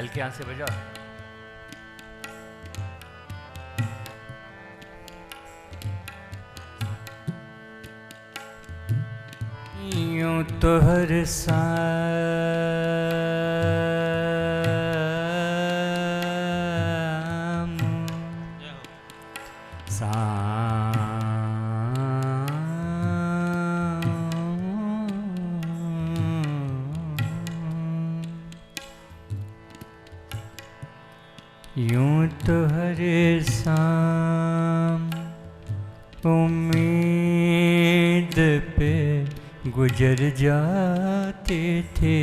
हल्के हाथ से बजाओ। यूं तो हर शाम यूं तो हर शाम उम्मीद पे गुजर जाते थे,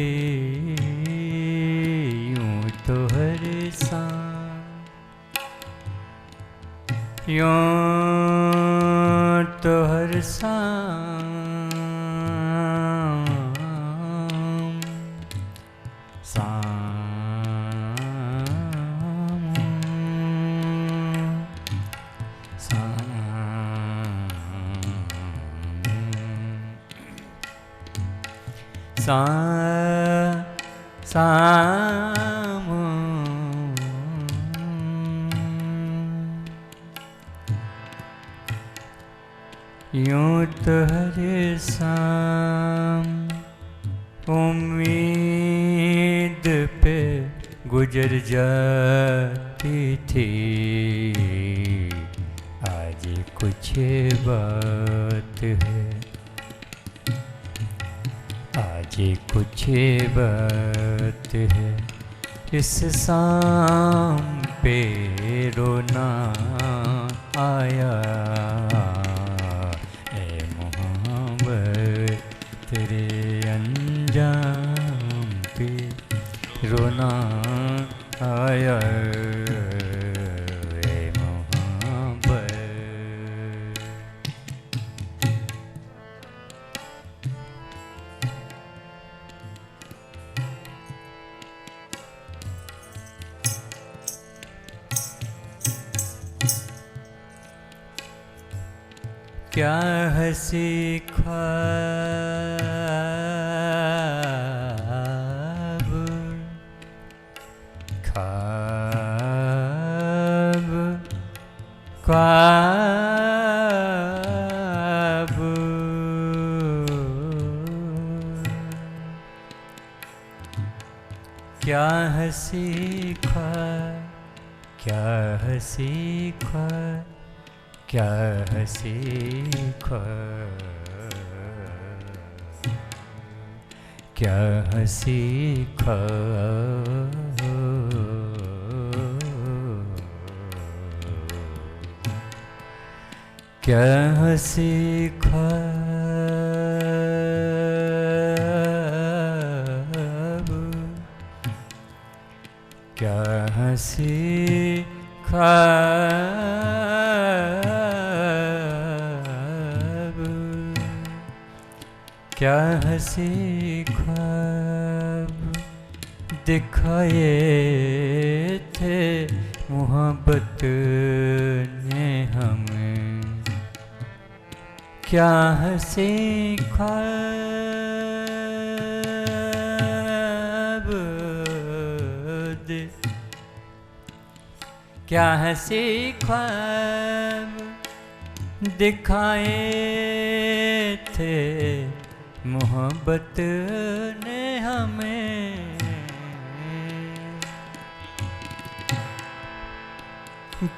यूं तो हर शाम यूं तो हर शाम शाम यूं तो हर शाम उम्मीद पे गुजर जाती थी, आज कुछ बात है, आज कुछ बात है, इस शाम पे रोना आया, ए मोहब्बत तेरे अंजाम पे रोना आया, ए मोहब्बत। क्या हंसी ख्वाब ख्वाब ख्वाब क्या हंसी ख्वाब, क्या हंसी ख्वाब, क्या हंसी ख्वाब, क्या हंसी ख्वाब, क्या हंसी ख्वाब, क्या हंसी ख्वाब, क्या हंसी ख्वाब दिखाए थे मोहब्बत ने हमें, क्या हंसी ख्वाब क्या हंसी ख्वाब दिखाए थे मोहब्बत ने हमें,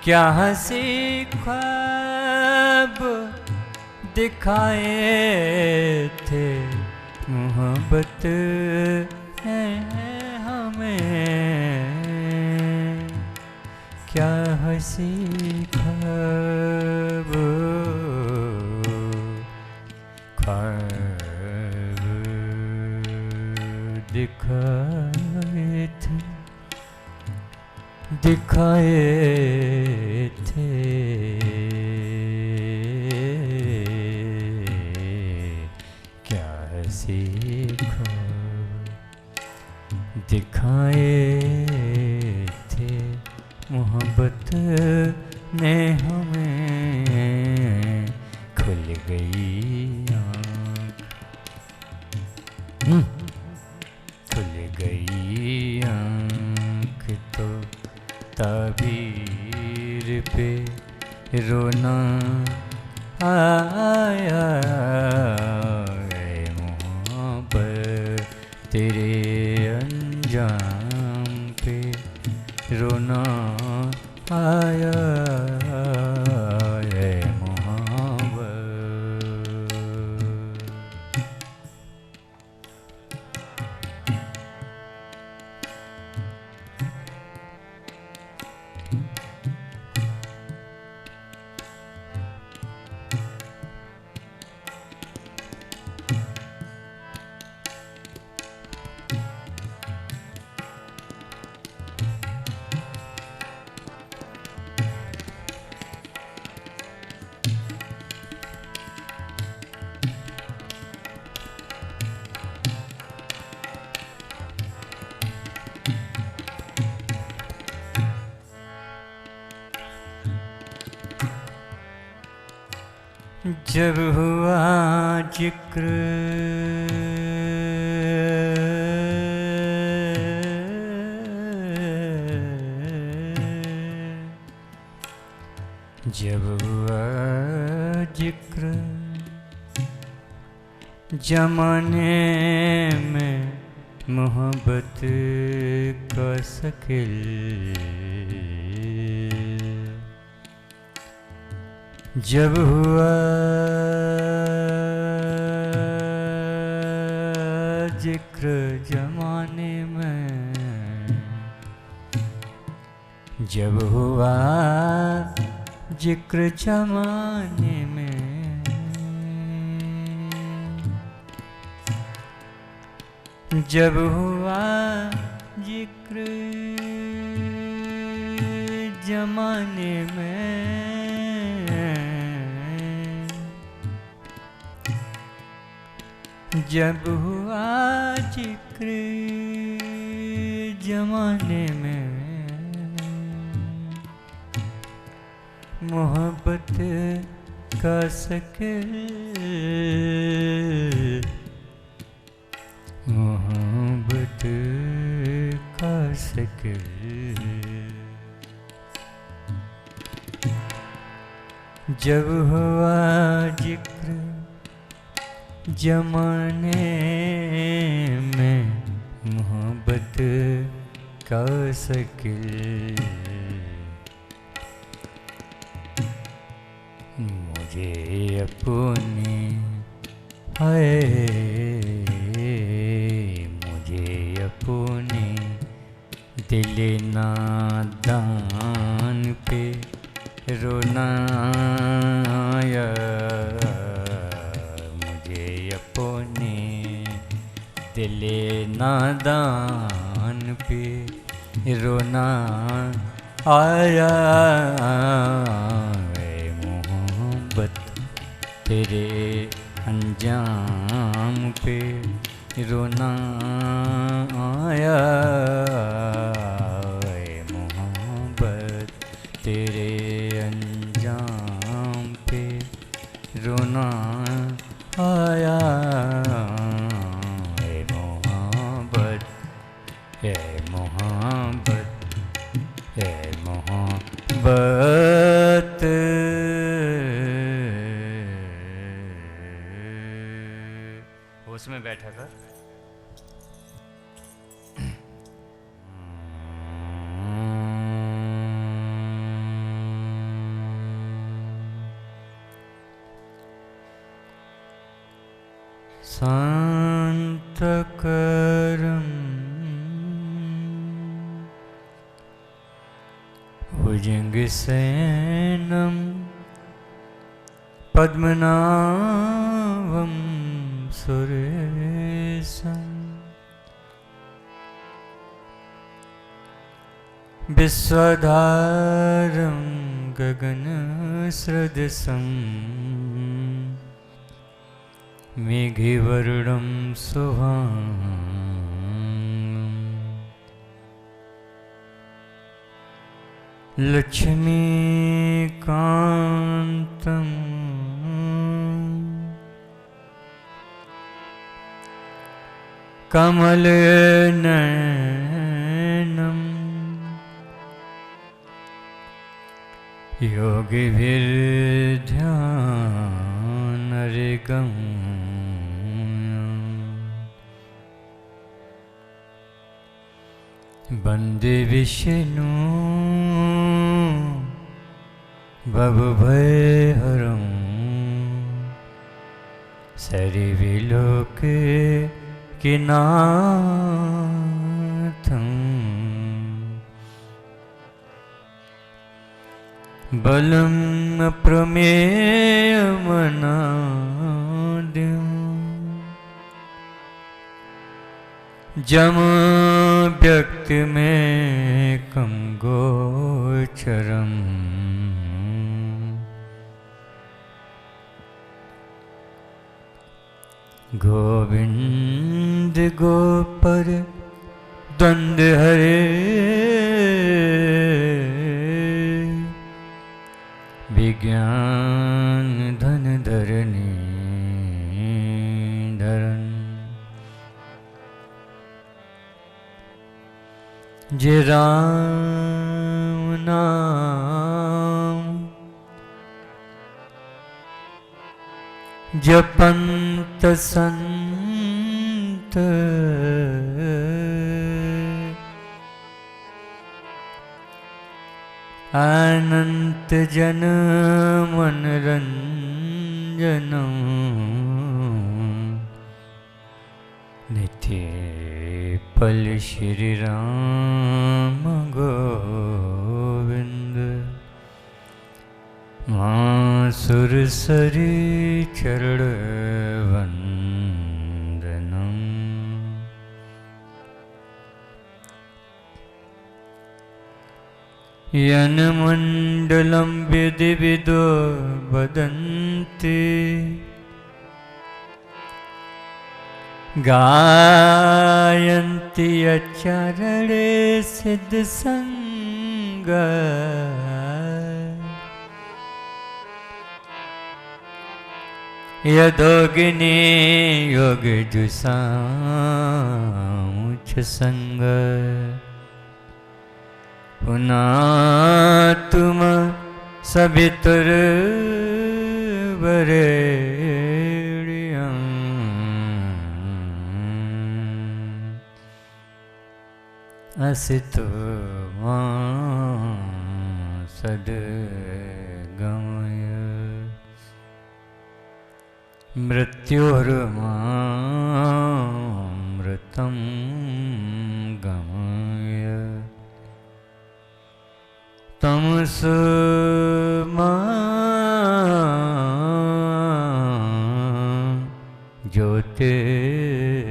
क्या हंसी ख्वाब दिखाए थे मोहब्बत है हमें, क्या हंसी ख्वाब ख्वाब दिखाए थे, दिखाए थे, क्या हंसी ख्वाब दिखाए थे मोहब्बत ने हमें, खुल गई आँख, खुल गई आँख ताबीर पे रोना आया है मोहब्बत तेरे अंजाम पे रोना आया है मोहब्बत। जब हुआ जिक्र जब हुआ जिक्र जमाने में मोहब्बत का शकील, जब हुआ जिक्र जमाने में, जब हुआ जिक्र जमाने में, जब हुआ जिक्र जमाने में, जब हुआ जिक्र जमाने में, मोहब्बत का शकील, मोहब्बत का शकील, जब हुआ जिक्र जमाने में, मोहब्बत का शकील, मुझे अपने है, मुझे अपने दिल नादान पे रोना आया, मुझे अपने दिल नादान पे रोना आया, तेरे अंजाम पे रोना आया, मोहब्बत तेरे अंजाम पे रोना आया, मोहब्बत है मोहब्बत है मोहब्बत। उसमें बैठा था शांतकरं भुजंगसेनं पद्मनाभं सुरेशं विश्वधारं गगनसदृशं मेघवर्णं शुभांगं लक्ष्मीकान्तं कमलनयनं योगिभिर्ध्यानरिगं वन्दे विष्णु भवभयहरं सरिविलोके किनाथं बलं प्रमेयमनाद्यं जम व्यक्तिमेकं गोचरम् गोविंद गोपर द्वंद हरे विज्ञान धन धरनी धरन जे राम नाम जपंत संत अनंत जन मनरंजन नित्य पल श्री राम गोविंद मासुर सरी चरण वंदनम यन मंडलम विधि विदो वदन्ति गायन्ति अचरणे सिद्ध संग यदोगिनी योग जुसामुच संग पुनः तुम सवितुर वरेण्यं असितो मां सद्गमय मृत्योर्मामृतं गमय तमसो मा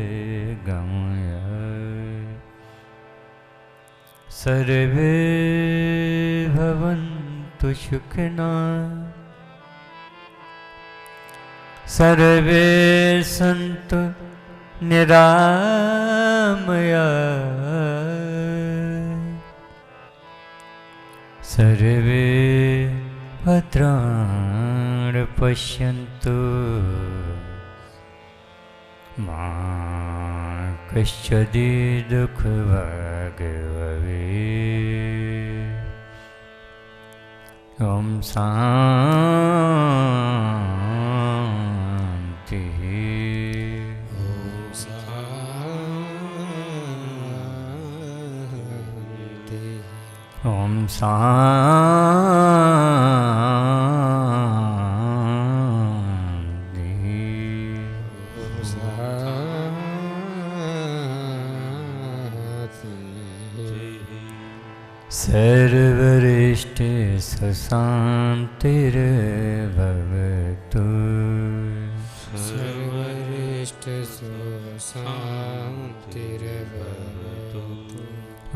ज्योतिर्गमय सर्वे भवन्तु सुखिनः सर्वे सन्तु निरामयाः सर्वे भद्राणि पश्यन्तु मा कश्चित् दुःखभाग् भवेत्। ॐ शान्तिः। ॐ सर्वरिष्टे शान्तिर्भवतु। सर्वरिष्टे शान्तिर्भवतु।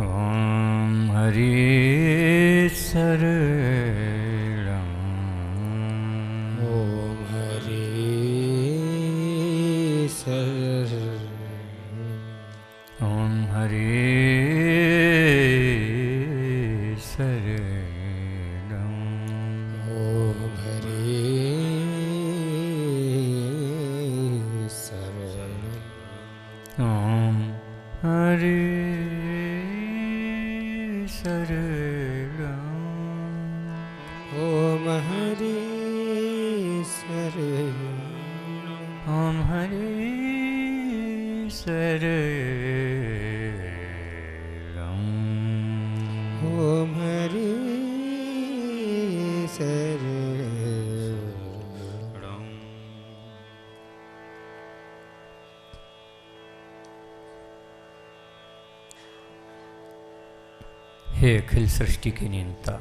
ॐ हरि शरणं। ॐ हरि शरणं। ॐ हरि शरणं। ॐ हरि शरणं। ॐ हरि शरणं। ॐ Hari sir Om Hari sir Om Hari sir हे अखिल सृष्टि की नियंता,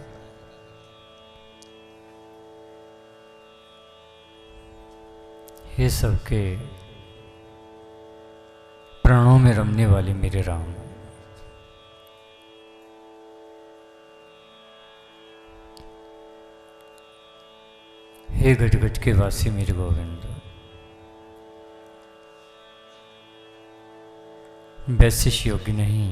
हे सबके प्राणों में रमने वाले मेरे राम, हे गट गट के वासी मेरे गोविंद, वैसे योग्य नहीं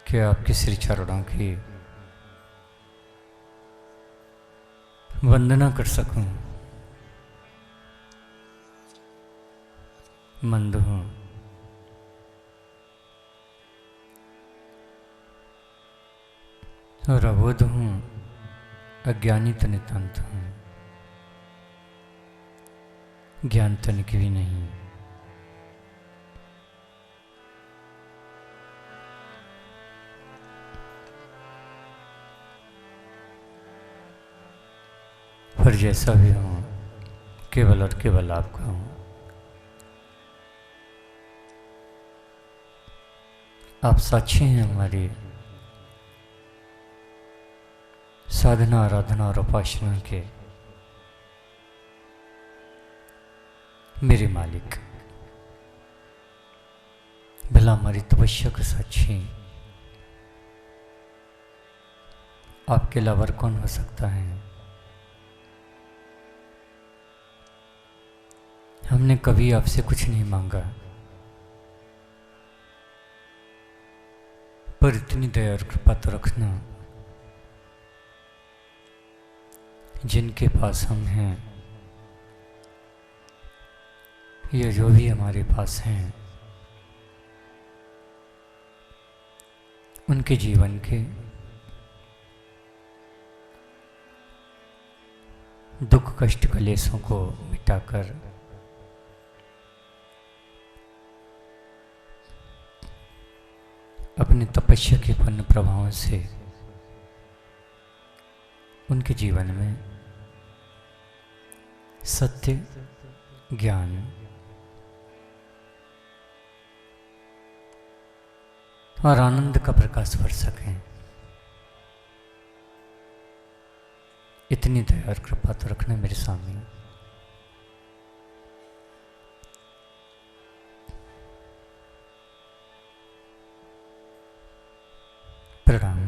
कि आपके श्री चरणों की वंदना कर सकूं। मंद हूँ, और अबोध हूँ, अज्ञानी तो नितांत हूँ, ज्ञान तनिक भी नहीं। पर जैसा भी हूँ, केवल और केवल आपका हूँ। आप साक्षी हैं हमारी साधना, आराधना और उपासना के मेरे मालिक। भला हमारी तपस्या का साक्षी आपके अलावा कौन हो सकता है? हमने कभी आपसे कुछ नहीं मांगा, पर इतनी दया और कृपा तो रखना, जिनके पास हम हैं या जो भी हमारे पास हैं, उनके जीवन के दुख कष्ट कलेशों को मिटाकर अपने तपस्या के पूर्ण प्रभाव से उनके जीवन में सत्य, ज्ञान और आनंद का प्रकाश भर सकें, इतनी दया और कृपा तो रखना मेरे सामने। प्रणाम।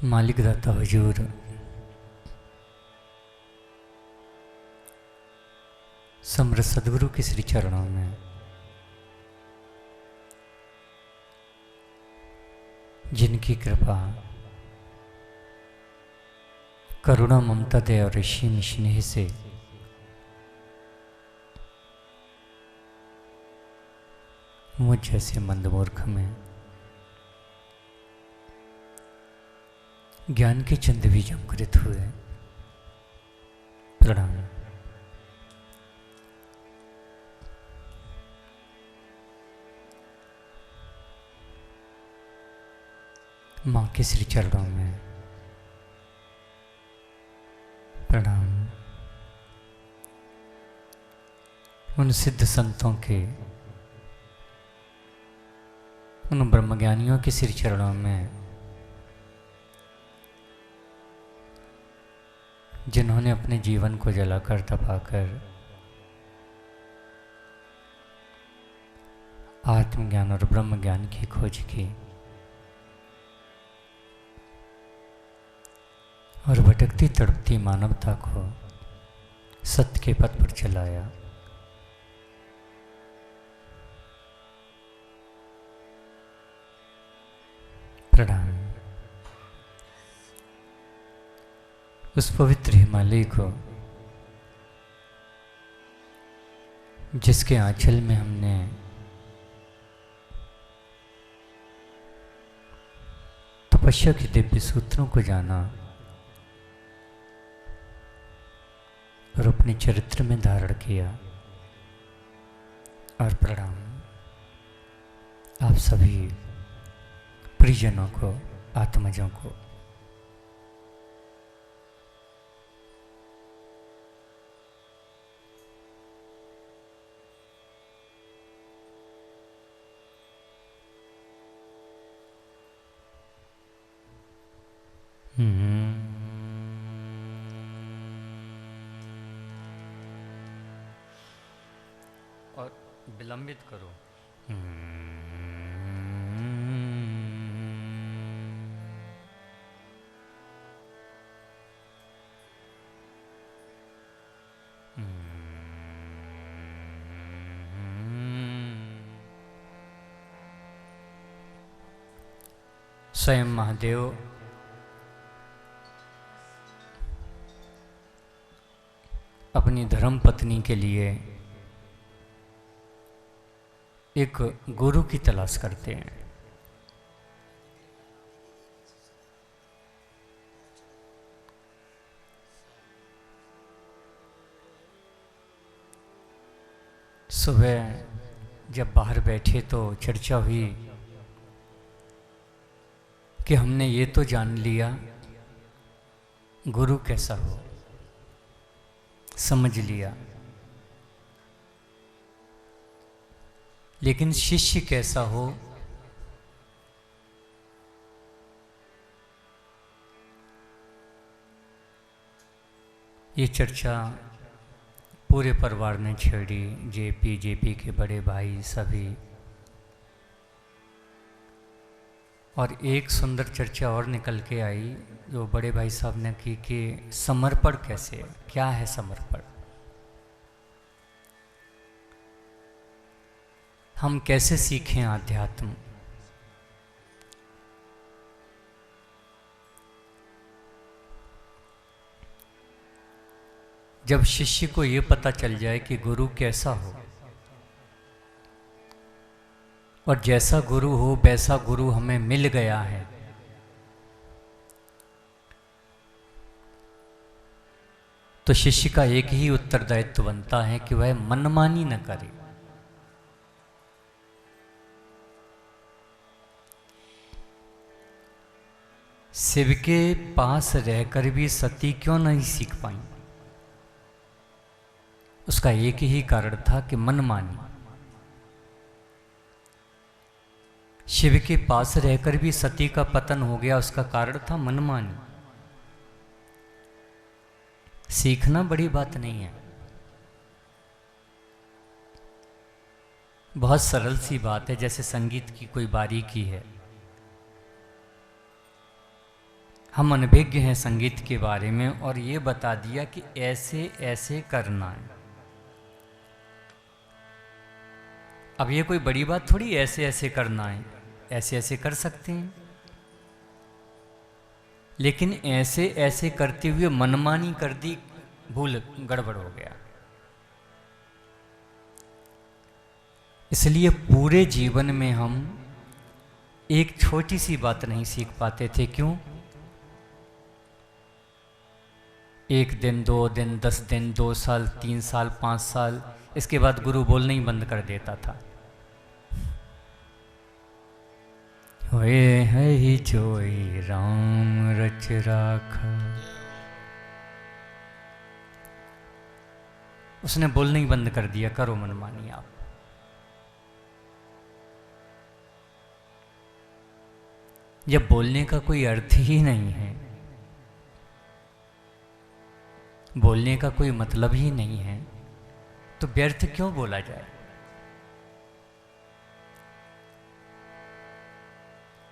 मालिक दाता हुजूर, समृद्ध सदगुरु के श्री चरणों में जिनकी कृपा, करुणा, ममता, दया और ऋषि स्नेह से मुझ जैसे मंद मूर्ख में ज्ञान के चंद बीज अंकुरित हुए। प्रणाम। माँ के श्री चरणों में प्रणाम। उन सिद्ध संतों के, उन ब्रह्मज्ञानियों के श्री चरणों में जिन्होंने अपने जीवन को जलाकर तपाकर आत्मज्ञान और ब्रह्म ज्ञान की खोज की और भटकती तड़पती मानवता को सत्य के पथ पर चलाया। प्रणाम। उस पवित्र हिमालय को जिसके आंचल में हमने तपस्या के दिव्य सूत्रों को जाना और अपने चरित्र में धारण किया। और प्रणाम आप सभी परिजनों को, आत्मजों को। और विलंबित करो। स्वयं महादेव अपनी धर्म पत्नी के लिए एक गुरु की तलाश करते हैं। सुबह जब बाहर बैठे तो चर्चा हुई कि हमने ये तो जान लिया गुरु कैसा हो, समझ लिया, लेकिन शिष्य कैसा हो ये चर्चा पूरे परिवार ने छेड़ी। जेपी के बड़े भाई सभी। और एक सुंदर चर्चा और निकल के आई जो बड़े भाई साहब ने की कि समर्पण कैसे है, क्या है समर्पण, हम कैसे सीखें आध्यात्म। जब शिष्य को ये पता चल जाए कि गुरु कैसा हो और जैसा गुरु हो वैसा गुरु हमें मिल गया है, तो शिष्य का एक ही उत्तरदायित्व बनता है कि वह मनमानी न करे। शिव के पास रहकर भी सती क्यों नहीं सीख पाई? उसका एक ही कारण था कि मनमानी। शिव के पास रहकर भी सती का पतन हो गया, उसका कारण था मनमानी। सीखना बड़ी बात नहीं है, बहुत सरल सी बात है। जैसे संगीत की कोई बारीकी है, हम अनभिज्ञ हैं संगीत के बारे में और ये बता दिया कि ऐसे ऐसे करना है। अब ये कोई बड़ी बात थोड़ी ऐसे ऐसे करना है, ऐसे ऐसे कर सकते हैं, लेकिन ऐसे ऐसे करते हुए मनमानी कर दी, भूल गड़बड़ हो गया। इसलिए पूरे जीवन में हम एक छोटी सी बात नहीं सीख पाते थे। क्यों? 1 दिन, 2 दिन, 10 दिन, 2 साल, 3 साल, 5 साल, इसके बाद गुरु बोलना ही बंद कर देता था। होए है ही जोई राम रच राखा, उसने बोलना ही बंद कर दिया, करो मनमानी आप। जब बोलने का कोई अर्थ ही नहीं है, बोलने का कोई मतलब ही नहीं है, तो व्यर्थ क्यों बोला जाए?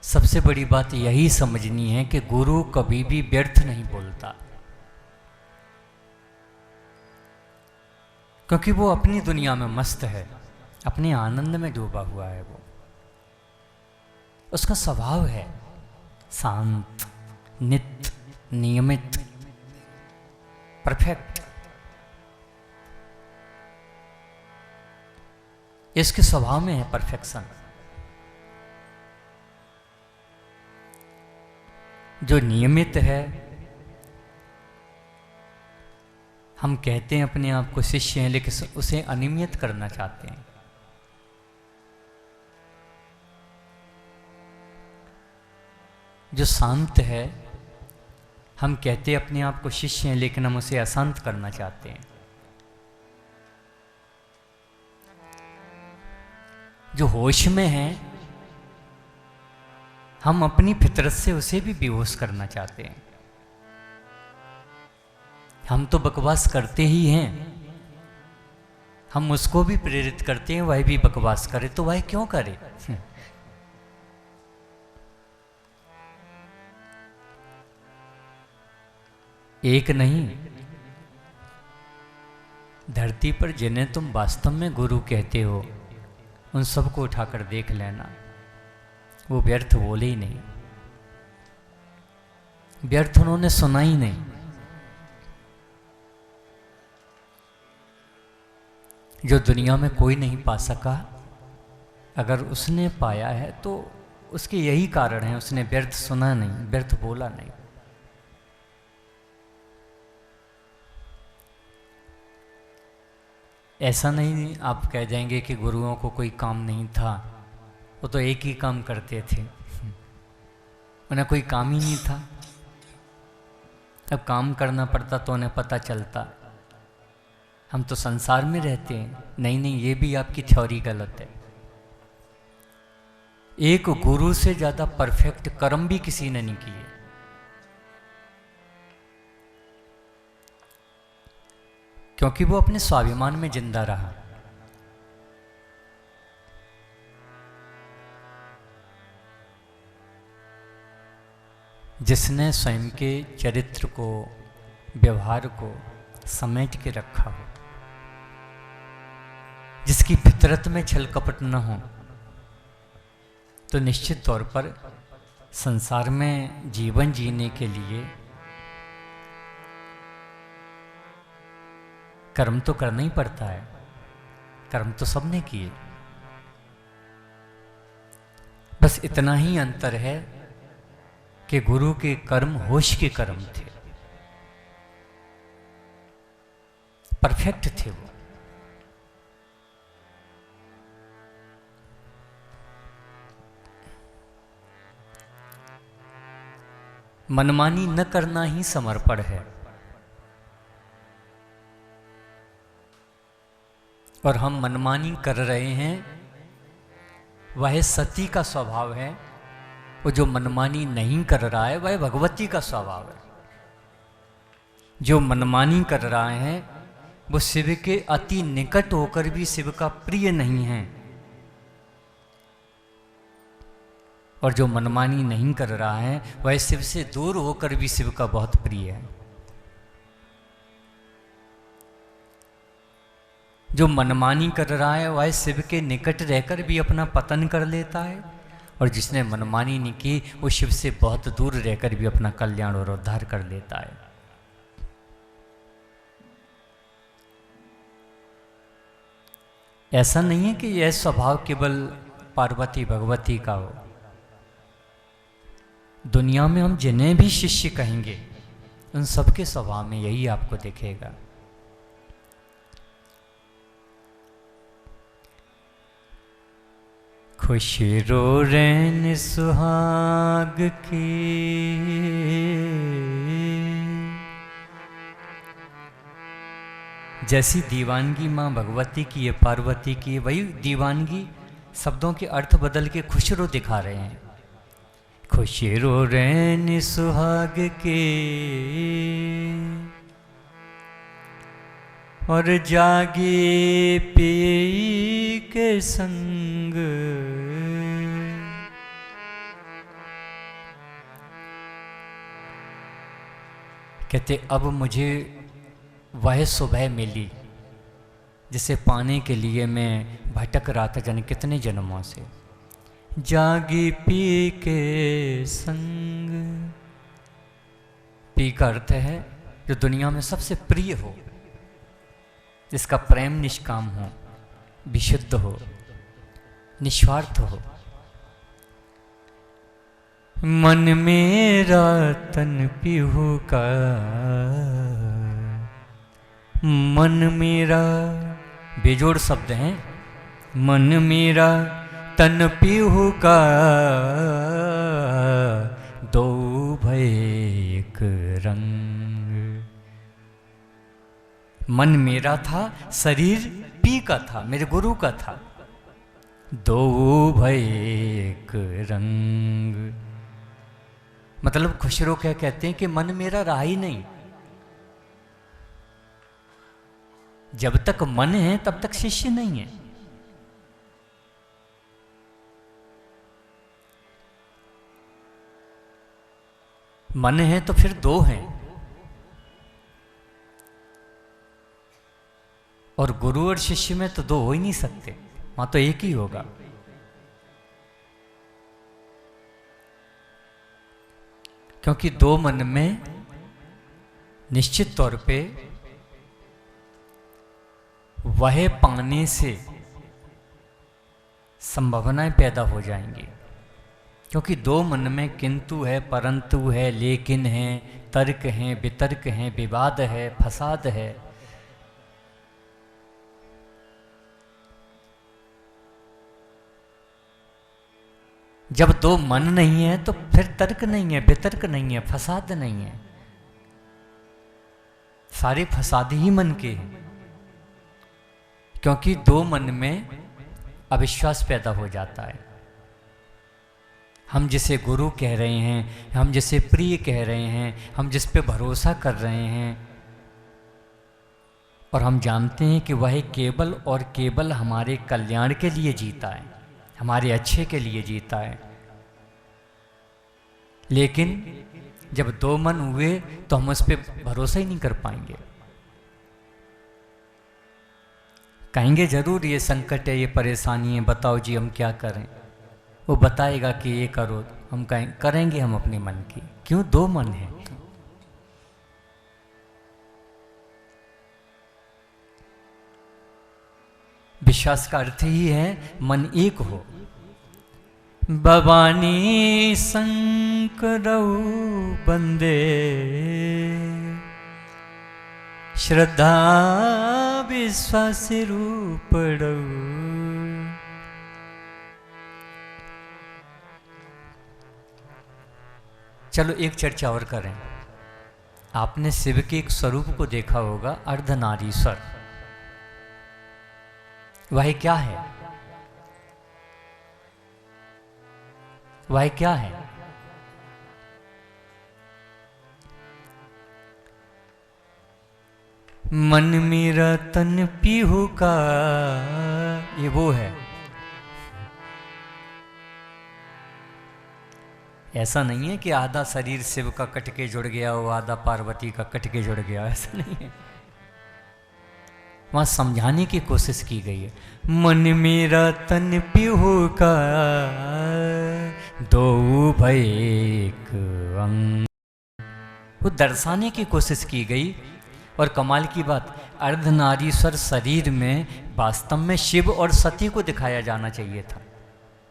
सबसे बड़ी बात यही समझनी है कि गुरु कभी भी व्यर्थ नहीं बोलता, क्योंकि वो अपनी दुनिया में मस्त है, अपने आनंद में डूबा हुआ है। वो उसका स्वभाव है शांत, नित्य, नियमित, परफेक्ट। इसके स्वभाव में है परफेक्शन। जो नियमित है, हम कहते हैं अपने आप को शिष्य हैं, लेकिन उसे अनियमित करना चाहते हैं। जो शांत है, हम कहते हैं अपने आप को शिष्य हैं, लेकिन हम उसे अशांत करना चाहते हैं। जो होश में है, हम अपनी फितरत से उसे भी बेहोश करना चाहते हैं। हम तो बकवास करते ही हैं, हम उसको भी प्रेरित करते हैं वह भी बकवास करे, तो वह क्यों करे? एक नहीं, धरती पर जिन्हें तुम वास्तव में गुरु कहते हो, उन सबको उठाकर देख लेना, वो व्यर्थ बोले ही नहीं, व्यर्थ उन्होंने सुना ही नहीं। जो दुनिया में कोई नहीं पा सका, अगर उसने पाया है तो उसके यही कारण है, उसने व्यर्थ सुना नहीं, व्यर्थ बोला नहीं। ऐसा नहीं आप कह जाएंगे कि गुरुओं को कोई काम नहीं था, वो तो एक ही काम करते थे, उन्हें कोई काम ही नहीं था। अब काम करना पड़ता तो उन्हें पता चलता। हम तो संसार में रहते हैं। नहीं नहीं, ये भी आपकी थ्योरी गलत है। एक गुरु से ज़्यादा परफेक्ट कर्म भी किसी ने नहीं किए। क्योंकि वो अपने स्वाभिमान में जिंदा रहा। जिसने स्वयं के चरित्र को, व्यवहार को समेट के रखा हो, जिसकी फितरत में छल कपट न हो, तो निश्चित तौर पर संसार में जीवन जीने के लिए कर्म तो करना ही पड़ता है। कर्म तो सबने किए, बस इतना ही अंतर है कि गुरु के कर्म होश के कर्म थे, परफेक्ट थे वो। मनमानी न करना ही समर्पण है। और हम मनमानी कर रहे हैं, वह सती का स्वभाव है। वो जो मनमानी नहीं कर रहा है, वह भगवती का स्वभाव है। जो मनमानी कर रहा है, वो शिव के अति निकट होकर भी शिव का प्रिय नहीं है। और जो मनमानी नहीं कर रहा है, वह शिव से दूर होकर भी शिव का बहुत प्रिय है। जो मनमानी कर रहा है, वह शिव के निकट रहकर भी अपना पतन कर लेता है। और जिसने मनमानी नहीं की, वो शिव से बहुत दूर रहकर भी अपना कल्याण और उद्धार कर लेता है। ऐसा नहीं है कि यह स्वभाव केवल पार्वती भगवती का हो। दुनिया में हम जिन्हें भी शिष्य कहेंगे, उन सबके स्वभाव में यही आपको दिखेगा। खुश रो रैन सुहाग की, जैसी दीवानगी माँ भगवती की है, पार्वती की है, वही दीवानगी शब्दों के अर्थ बदल के खुश रो दिखा रहे हैं। खुश रो रैन सुहाग के और जागे पियई के संग, कहते अब मुझे वह सुबह मिली जिसे पाने के लिए मैं भटक रहा था जाने कितने जन्मों से। जागी पी के संग, पी का अर्थ है जो दुनिया में सबसे प्रिय हो, जिसका प्रेम निष्काम हो, विशुद्ध हो, निस्वार्थ हो, मन मेरा तन पीहू का, मन मेरा बेजोड़ शब्द हैं। मन मेरा तन पीहू का, दो भय एक रंग। मन मेरा था, शरीर पी का था, मेरे गुरु का था। दो भय एक रंग, मतलब खुसरो क्या कहते हैं कि मन मेरा रहा ही नहीं। जब तक मन है तब तक शिष्य नहीं है। मन है तो फिर दो हैं, और गुरु और शिष्य में तो दो हो ही नहीं सकते, वहां तो एक ही होगा। क्योंकि दो मन में निश्चित तौर पे वह पाने से संभावनाएं पैदा हो जाएंगी। क्योंकि दो मन में किंतु है, परंतु है, लेकिन है, तर्क है, वितर्क है, विवाद है, फसाद है। जब दो मन नहीं है तो फिर तर्क नहीं है, वितर्क नहीं है, फसाद नहीं है। सारे फसाद ही मन के हैं। क्योंकि दो मन में अविश्वास पैदा हो जाता है। हम जिसे गुरु कह रहे हैं, हम जिसे प्रिय कह रहे हैं, हम जिस पे भरोसा कर रहे हैं, और हम जानते हैं कि वह केवल और केवल हमारे कल्याण के लिए जीता है, हमारे अच्छे के लिए जीता है। लेकिन जब दो मन हुए तो हम उस पर भरोसा ही नहीं कर पाएंगे। कहेंगे जरूर ये संकट है, ये परेशानी है, बताओ जी हम क्या करें। वो बताएगा कि ये करो, हम करेंगे हम अपने मन की। क्यों? दो मन है। विश्वास का अर्थ ही है मन एक हो। भवानी शंकरऊ बंदे, श्रद्धा विश्वास रूपड़ऊ। चलो एक चर्चा और करें। आपने शिव के एक स्वरूप को देखा होगा, अर्धनारीश्वर। वह क्या है? वह क्या है? मन मेरा तन पीहू का, ये वो है। ऐसा नहीं है कि आधा शरीर शिव का कट के जुड़ गया हो, आधा पार्वती का कट के जुड़ गया, ऐसा नहीं है। वहां समझाने की कोशिश की गई है। मन मेरा तन पीहू का, दो भय एक अंग, वो दर्शाने की कोशिश की गई। और कमाल की बात, अर्धनारीश्वर शरीर में वास्तव में शिव और सती को दिखाया जाना चाहिए था,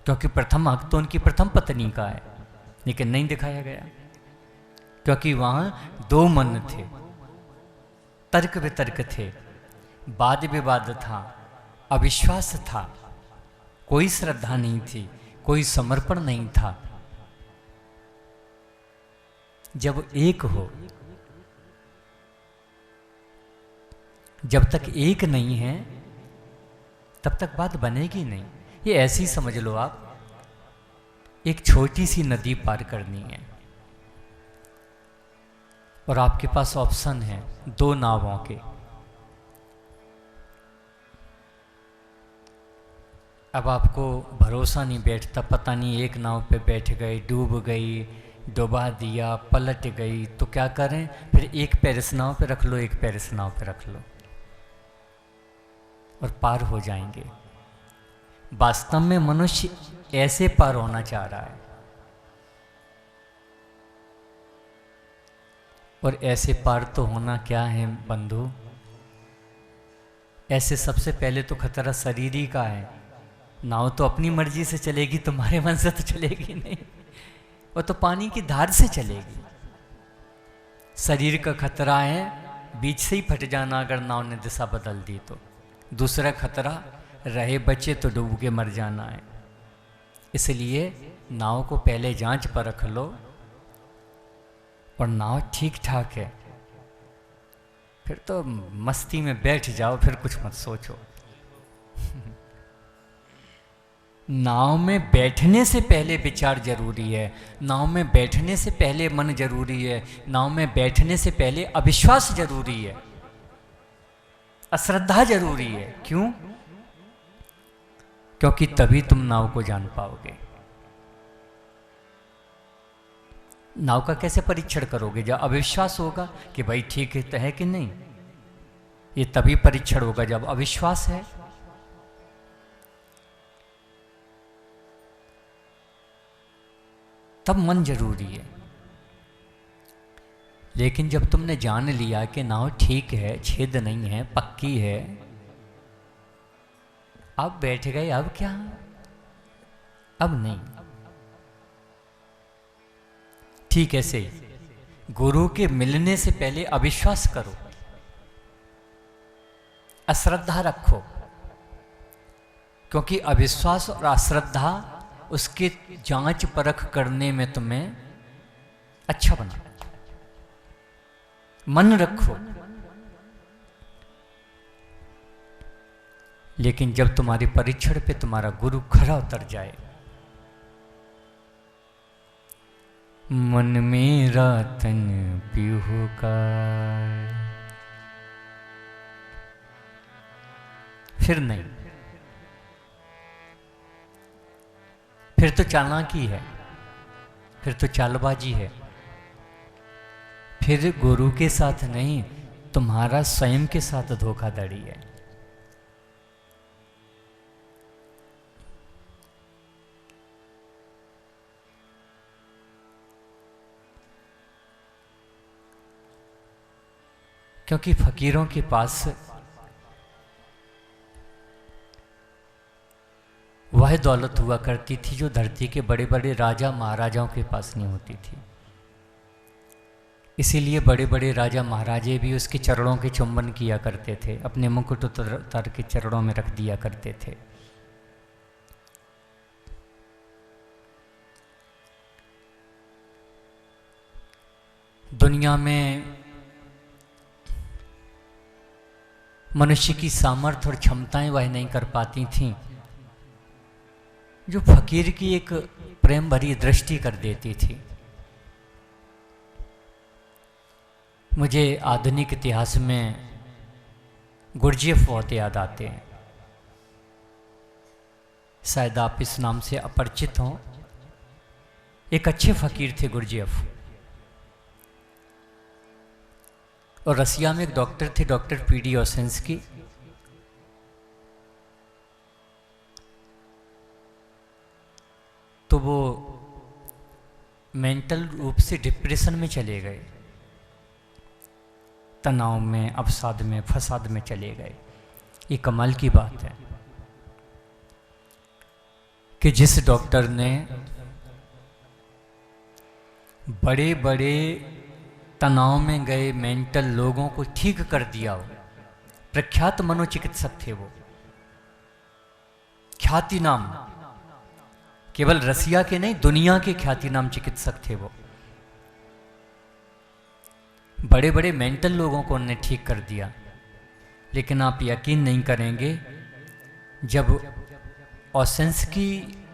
क्योंकि प्रथम हक तो उनकी प्रथम पत्नी का है, लेकिन नहीं दिखाया गया। क्योंकि वहां दो मन थे, तर्क वितर्क थे, वाद विवाद था, अविश्वास था, कोई श्रद्धा नहीं थी, कोई समर्पण नहीं था। जब एक हो, जब तक एक नहीं है तब तक बात बनेगी नहीं। ये ऐसी समझ लो आप, एक छोटी सी नदी पार करनी है और आपके पास ऑप्शन है दो नावों के। अब आपको भरोसा नहीं बैठता, पता नहीं एक नाव पे बैठ गई, डूब गई, डुबा दिया, पलट गई, तो क्या करें? फिर एक पैर इस नाव पे रख लो, एक पैर इस नाव पे रख लो और पार हो जाएंगे। वास्तव में मनुष्य ऐसे पार होना चाह रहा है, और ऐसे पार तो होना क्या है बंधु? ऐसे सबसे पहले तो खतरा शरीर ही का है। नाव तो अपनी मर्जी से चलेगी, तुम्हारे मन से तो चलेगी नहीं। वो तो पानी की धार से चलेगी। शरीर का खतरा है बीच से ही फट जाना अगर नाव ने दिशा बदल दी तो। दूसरा खतरा रहे बचे तो डूब के मर जाना है। इसलिए नाव को पहले जांच पर रख लो, और नाव ठीक ठाक है फिर तो मस्ती में बैठ जाओ, फिर कुछ मत सोचो। नाव में बैठने से पहले विचार जरूरी है, नाव में बैठने से पहले मन जरूरी है, नाव में बैठने से पहले अविश्वास जरूरी है, अश्रद्धा जरूरी है। क्यों? क्योंकि तभी तुम नाव को जान पाओगे। नाव का कैसे परीक्षण करोगे? जब अविश्वास होगा कि भाई ठीक है कि नहीं, ये तभी परीक्षण होगा जब अविश्वास है। तब मन जरूरी है। लेकिन जब तुमने जान लिया कि नाव ठीक है, छेद नहीं है, पक्की है, अब बैठ गए, अब क्या? अब नहीं। ठीक ऐसे ही गुरु के मिलने से पहले अविश्वास करो, अश्रद्धा रखो, क्योंकि अविश्वास और अश्रद्धा उसके जांच परख करने में तुम्हें अच्छा बना। मन रखो, लेकिन जब तुम्हारी परीक्षण पे तुम्हारा गुरु खरा उतर जाए, मन मेरा तन पीहू का, फिर नहीं, फिर तो चालाकी है, फिर तो चालबाजी है, फिर गुरु के साथ नहीं, तुम्हारा स्वयं के साथ धोखाधड़ी है। क्योंकि फकीरों के पास वह दौलत हुआ करती थी जो धरती के बड़े बड़े राजा महाराजाओं के पास नहीं होती थी। इसीलिए बड़े बड़े राजा महाराजे भी उसके चरणों के चुंबन किया करते थे, अपने मुकुट उतार के चरणों में रख दिया करते थे। दुनिया में मनुष्य की सामर्थ्य और क्षमताएं वह नहीं कर पाती थीं जो फकीर की एक प्रेम भरी दृष्टि कर देती थी। मुझे आधुनिक इतिहास में गुरजेफ बहुत याद आते हैं। शायद आप इस नाम से अपरिचित हों। एक अच्छे फकीर थे गुरजेफ। और रसिया में एक डॉक्टर थे, डॉक्टर पीडी ओसेंस्की। तो वो मेंटल रूप से डिप्रेशन में चले गए, तनाव में, अवसाद में, फसाद में चले गए। ये कमाल की बात है कि जिस डॉक्टर ने बड़े बड़े तनाव में गए मेंटल लोगों को ठीक कर दिया हो, प्रख्यात मनोचिकित्सक थे वो, ख्याति नाम, केवल रसिया के नहीं दुनिया के ख्याति नाम चिकित्सक थे वो। बड़े बड़े मेंटल लोगों को उन्होंने ठीक कर दिया। लेकिन आप यकीन नहीं करेंगे, जब ओसेंस्की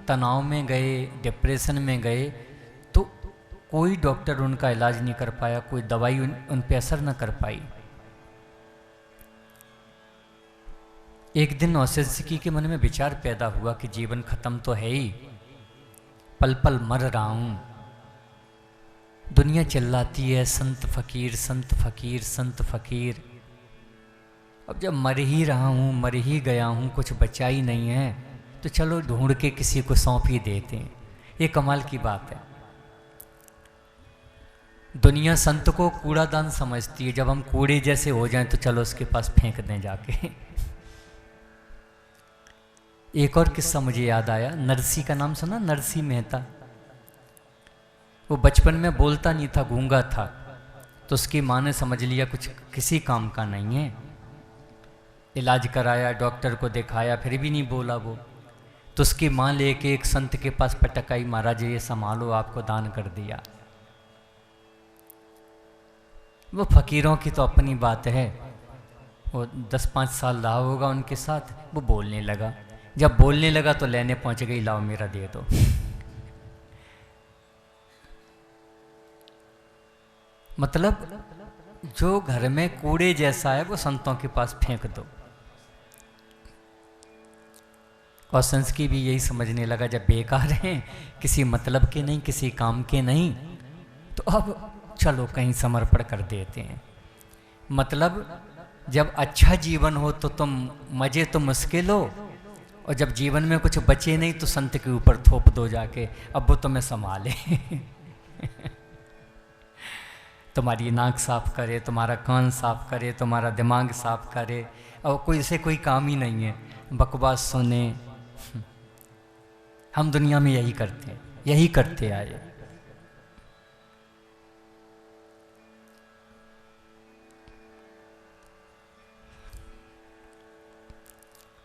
तनाव में गए, डिप्रेशन में गए, तो कोई डॉक्टर उनका इलाज नहीं कर पाया, कोई दवाई उन पे असर न कर पाई। एक दिन ओसेंस्की के मन में विचार पैदा हुआ कि जीवन खत्म तो है ही, पल पल मर रहा हूं, दुनिया चिल्लाती है संत फकीर, संत फकीर, संत फकीर। अब जब मर ही रहा हूं, मर ही गया हूं, कुछ बचा ही नहीं है, तो चलो ढूंढ के किसी को सौंप ही देते हैं। ये कमाल की बात है। दुनिया संत को कूड़ादान समझती है। जब हम कूड़े जैसे हो जाएं तो चलो उसके पास फेंक दें जाके। एक और किस्सा मुझे याद आया। नरसी का नाम सुना? नरसी मेहता। वो बचपन में बोलता नहीं था, गूंगा था, तो उसकी माँ ने समझ लिया कुछ किसी काम का नहीं है। इलाज कराया, डॉक्टर को दिखाया, फिर भी नहीं बोला वो। तो उसकी माँ लेके एक संत के पास पटकाई, महाराज ये संभालो, आपको दान कर दिया। वो फकीरों की तो अपनी बात है। वो 10-5 साल रहा होगा उनके साथ, वो बोलने लगा। जब बोलने लगा तो लेने पहुंच गई, लाओ मेरा दे दो। मतलब जो घर में कूड़े जैसा है वो संतों के पास फेंक दो। और संस्की भी यही समझने लगा, जब बेकार हैं, किसी मतलब के नहीं, किसी काम के नहीं, तो अब चलो कहीं समर्पण कर देते हैं। मतलब जब अच्छा जीवन हो तो तुम मजे तो मुश्किल हो, और जब जीवन में कुछ बचे नहीं तो संत के ऊपर थोप दो जाके, अब वो तुम्हें संभाले। तुम्हारी नाक साफ करे, तुम्हारा कान साफ करे, तुम्हारा दिमाग साफ करे, और कोई से कोई काम ही नहीं है, बकवास सुने। हम दुनिया में यही करते आए।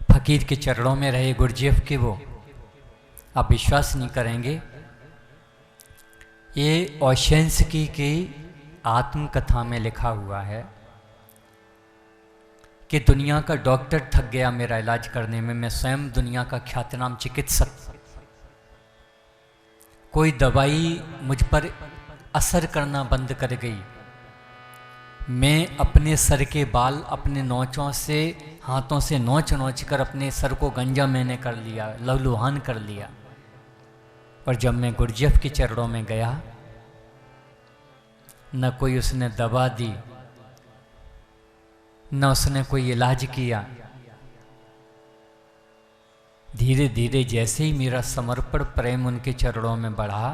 फकीर के चरणों में रहे गुरजेफ के वो, आप विश्वास नहीं करेंगे, ये ओशेंस्की की आत्मकथा में लिखा हुआ है कि दुनिया का डॉक्टर थक गया मेरा इलाज करने में, मैं स्वयं दुनिया का ख्यातनाम चिकित्सक, कोई दवाई मुझ पर असर करना बंद कर गई। मैं अपने सर के बाल अपने नोचों से, हाथों से नोच कर अपने सर को गंजा मैंने कर लिया, लहलुहान कर लिया। और जब मैं गुरजेफ के चरणों में गया, न कोई उसने दवा दी, न उसने कोई इलाज किया। धीरे धीरे जैसे ही मेरा समर्पण प्रेम उनके चरणों में बढ़ा,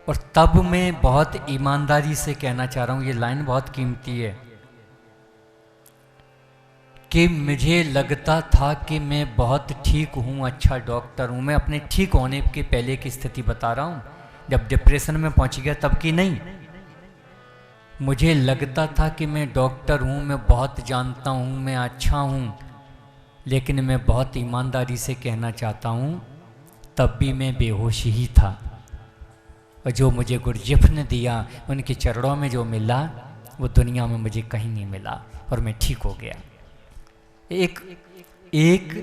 और तब मैं बहुत ईमानदारी से कहना चाह रहा हूं, ये लाइन बहुत कीमती है, कि मुझे लगता था कि मैं बहुत ठीक हूं, अच्छा डॉक्टर हूं। मैं अपने ठीक होने के पहले की स्थिति बता रहा हूं, जब डिप्रेशन में पहुंच गया तब की नहीं। मुझे लगता था कि मैं डॉक्टर हूं, मैं बहुत जानता हूं, मैं अच्छा हूं, लेकिन मैं बहुत ईमानदारी से कहना चाहता हूं, तब भी मैं बेहोश ही था। और जो मुझे गुरजेफ ने दिया, उनके चरणों में जो मिला, वो दुनिया में मुझे कहीं नहीं मिला, और मैं ठीक हो गया। एक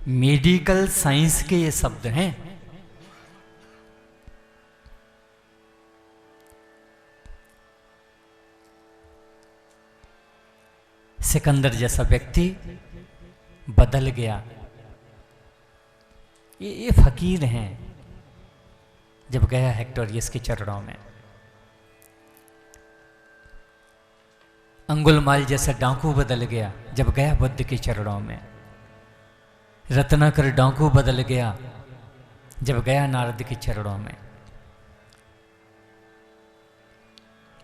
मेडिकल साइंस के ये शब्द हैं। सिकंदर जैसा व्यक्ति बदल गया। ये फकीर हैं। जब गया हेक्टोरियस के चरणों में, अंगुलमाल जैसा डाकू बदल गया जब गया बुद्ध के चरणों में। रत्नाकर डाकू बदल गया जब गया नारद के चरणों में।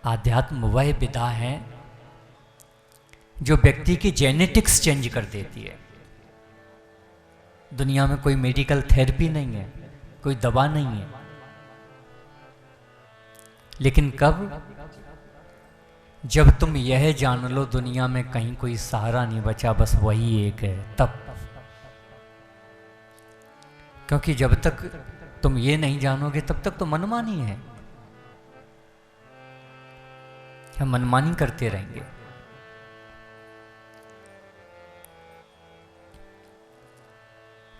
आध्यात्म वह विधा है जो व्यक्ति की जेनेटिक्स चेंज कर देती है। दुनिया में कोई मेडिकल थेरेपी नहीं है, कोई दवा नहीं है, लेकिन कब? जब तुम यह जान लो दुनिया में कहीं कोई सहारा नहीं बचा, बस वही एक है, तब। क्योंकि जब तक तुम ये नहीं जानोगे तब तक तो मनमानी है, हम मनमानी करते रहेंगे।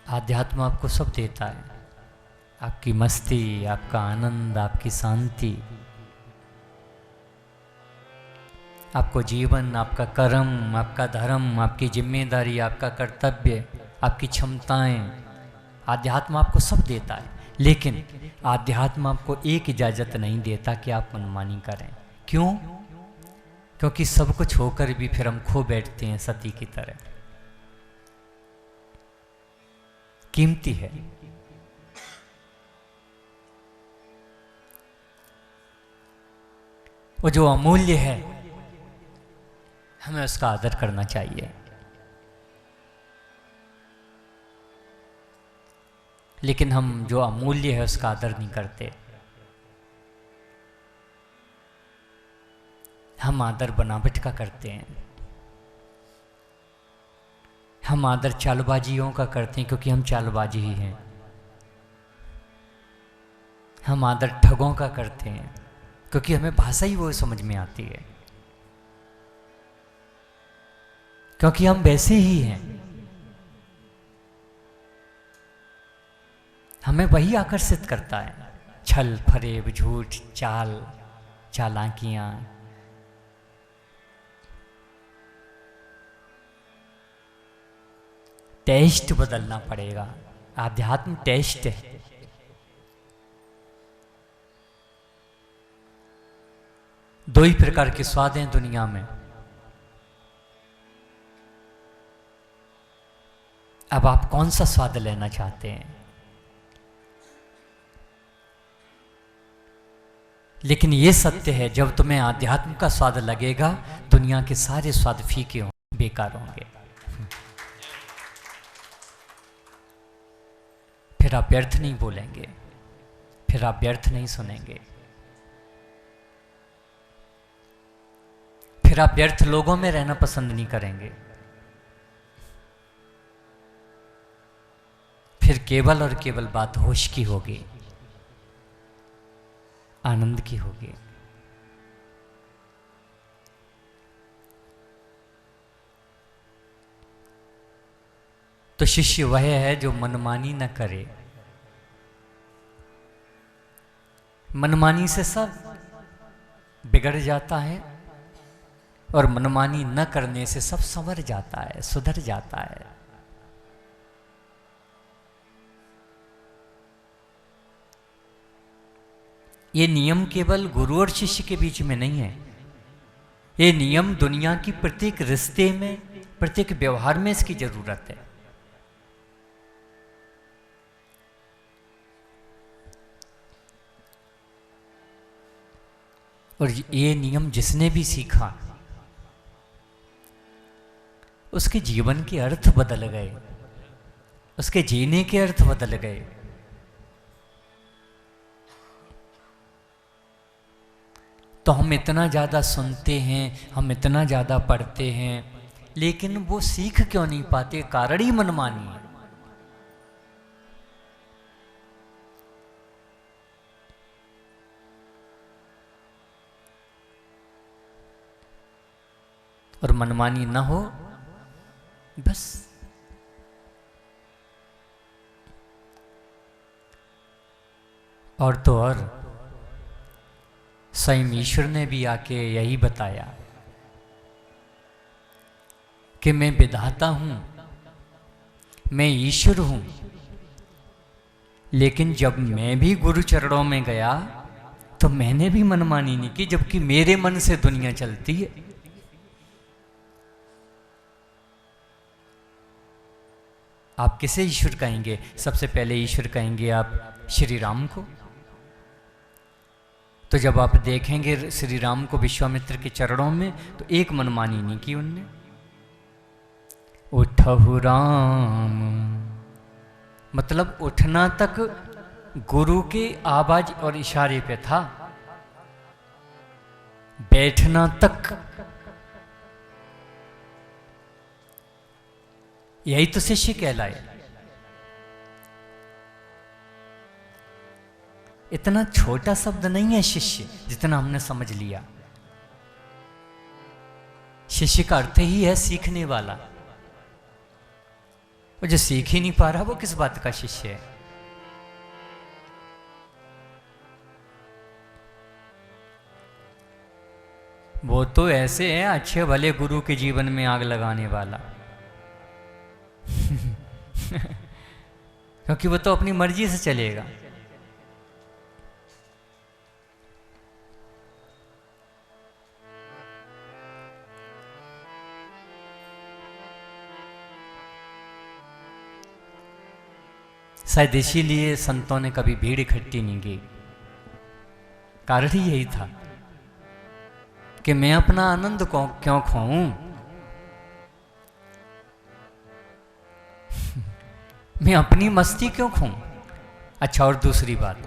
आध्यात्म आपको सब देता है, आपकी मस्ती, आपका आनंद, आपकी शांति, आपको जीवन, आपका कर्म, आपका धर्म, आपकी जिम्मेदारी, आपका कर्तव्य, आपकी क्षमताएं। आध्यात्म आपको सब देता है, लेकिन आध्यात्म आपको एक इजाज़त नहीं देता कि आप मनमानी करें। क्यों? क्योंकि सब कुछ होकर भी फिर हम खो बैठते हैं सती की तरह। कीमती है। वो जो अमूल्य है, हमें उसका आदर करना चाहिए। लेकिन हम जो अमूल्य है उसका आदर नहीं करते। हम आदर बनावट का करते हैं, हम आदर चालबाजियों का करते हैं क्योंकि हम चालबाजी ही हैं। हम आदर ठगों का करते हैं क्योंकि हमें भाषा ही वो समझ में आती है, क्योंकि हम वैसे ही हैं। हमें वही आकर्षित करता है, छल फरेब झूठ चाल चालाकियां। टेस्ट बदलना पड़ेगा। आध्यात्म टेस्ट है। दो ही प्रकार के स्वाद हैं दुनिया में। अब आप कौन सा स्वाद लेना चाहते हैं? लेकिन यह सत्य है, जब तुम्हें आध्यात्म का स्वाद लगेगा, दुनिया के सारे स्वाद फीके होंगे, बेकार होंगे। फिर आप व्यर्थ नहीं बोलेंगे, फिर आप व्यर्थ नहीं सुनेंगे, फिर आप व्यर्थ लोगों में रहना पसंद नहीं करेंगे। फिर केवल और केवल बात होश की होगी, आनंद की होगी। तो शिष्य वह है जो मनमानी न करे। मनमानी से सब बिगड़ जाता है और मनमानी न करने से सब संवर जाता है, सुधर जाता है। ये नियम केवल गुरु और शिष्य के बीच में नहीं है, ये नियम दुनिया की प्रत्येक रिश्ते में, प्रत्येक व्यवहार में इसकी जरूरत है। और ये नियम जिसने भी सीखा उसके जीवन के अर्थ बदल गए, उसके जीने के अर्थ बदल गए। तो हम इतना ज़्यादा सुनते हैं, हम इतना ज़्यादा पढ़ते हैं, लेकिन वो सीख क्यों नहीं पाते? कारण ही मनमानी है। और मनमानी ना हो बस। और तो और स्वयं ईश्वर ने भी आके यही बताया कि मैं विधाता हूं, मैं ईश्वर हूं। लेकिन जब मैं भी गुरु चरणों में गया तो मैंने भी मनमानी नहीं की, जबकि मेरे मन से दुनिया चलती है। आप किसे ईश्वर कहेंगे? सबसे पहले ईश्वर कहेंगे आप श्री राम को। तो जब आप देखेंगे श्री राम को विश्वामित्र के चरणों में, तो एक मनमानी नहीं की उनने। उठहु राम, मतलब उठना तक गुरु के आवाज और इशारे पे था, बैठना तक यही तो शिष्य कहलाए। इतना छोटा शब्द नहीं है शिष्य, जितना हमने समझ लिया। शिष्य का अर्थ ही है सीखने वाला। और जो सीख ही नहीं पा रहा वो किस बात का शिष्य है? वो तो ऐसे है अच्छे भले गुरु के जीवन में आग लगाने वाला। क्योंकि वो तो अपनी मर्जी से चलेगा। शायद इसीलिए संतों ने कभी भीड़ इकट्ठी नहीं की। कारण ही यही था कि मैं अपना आनंद को क्यों खोऊं, मैं अपनी मस्ती क्यों खोऊं। अच्छा, और दूसरी बात,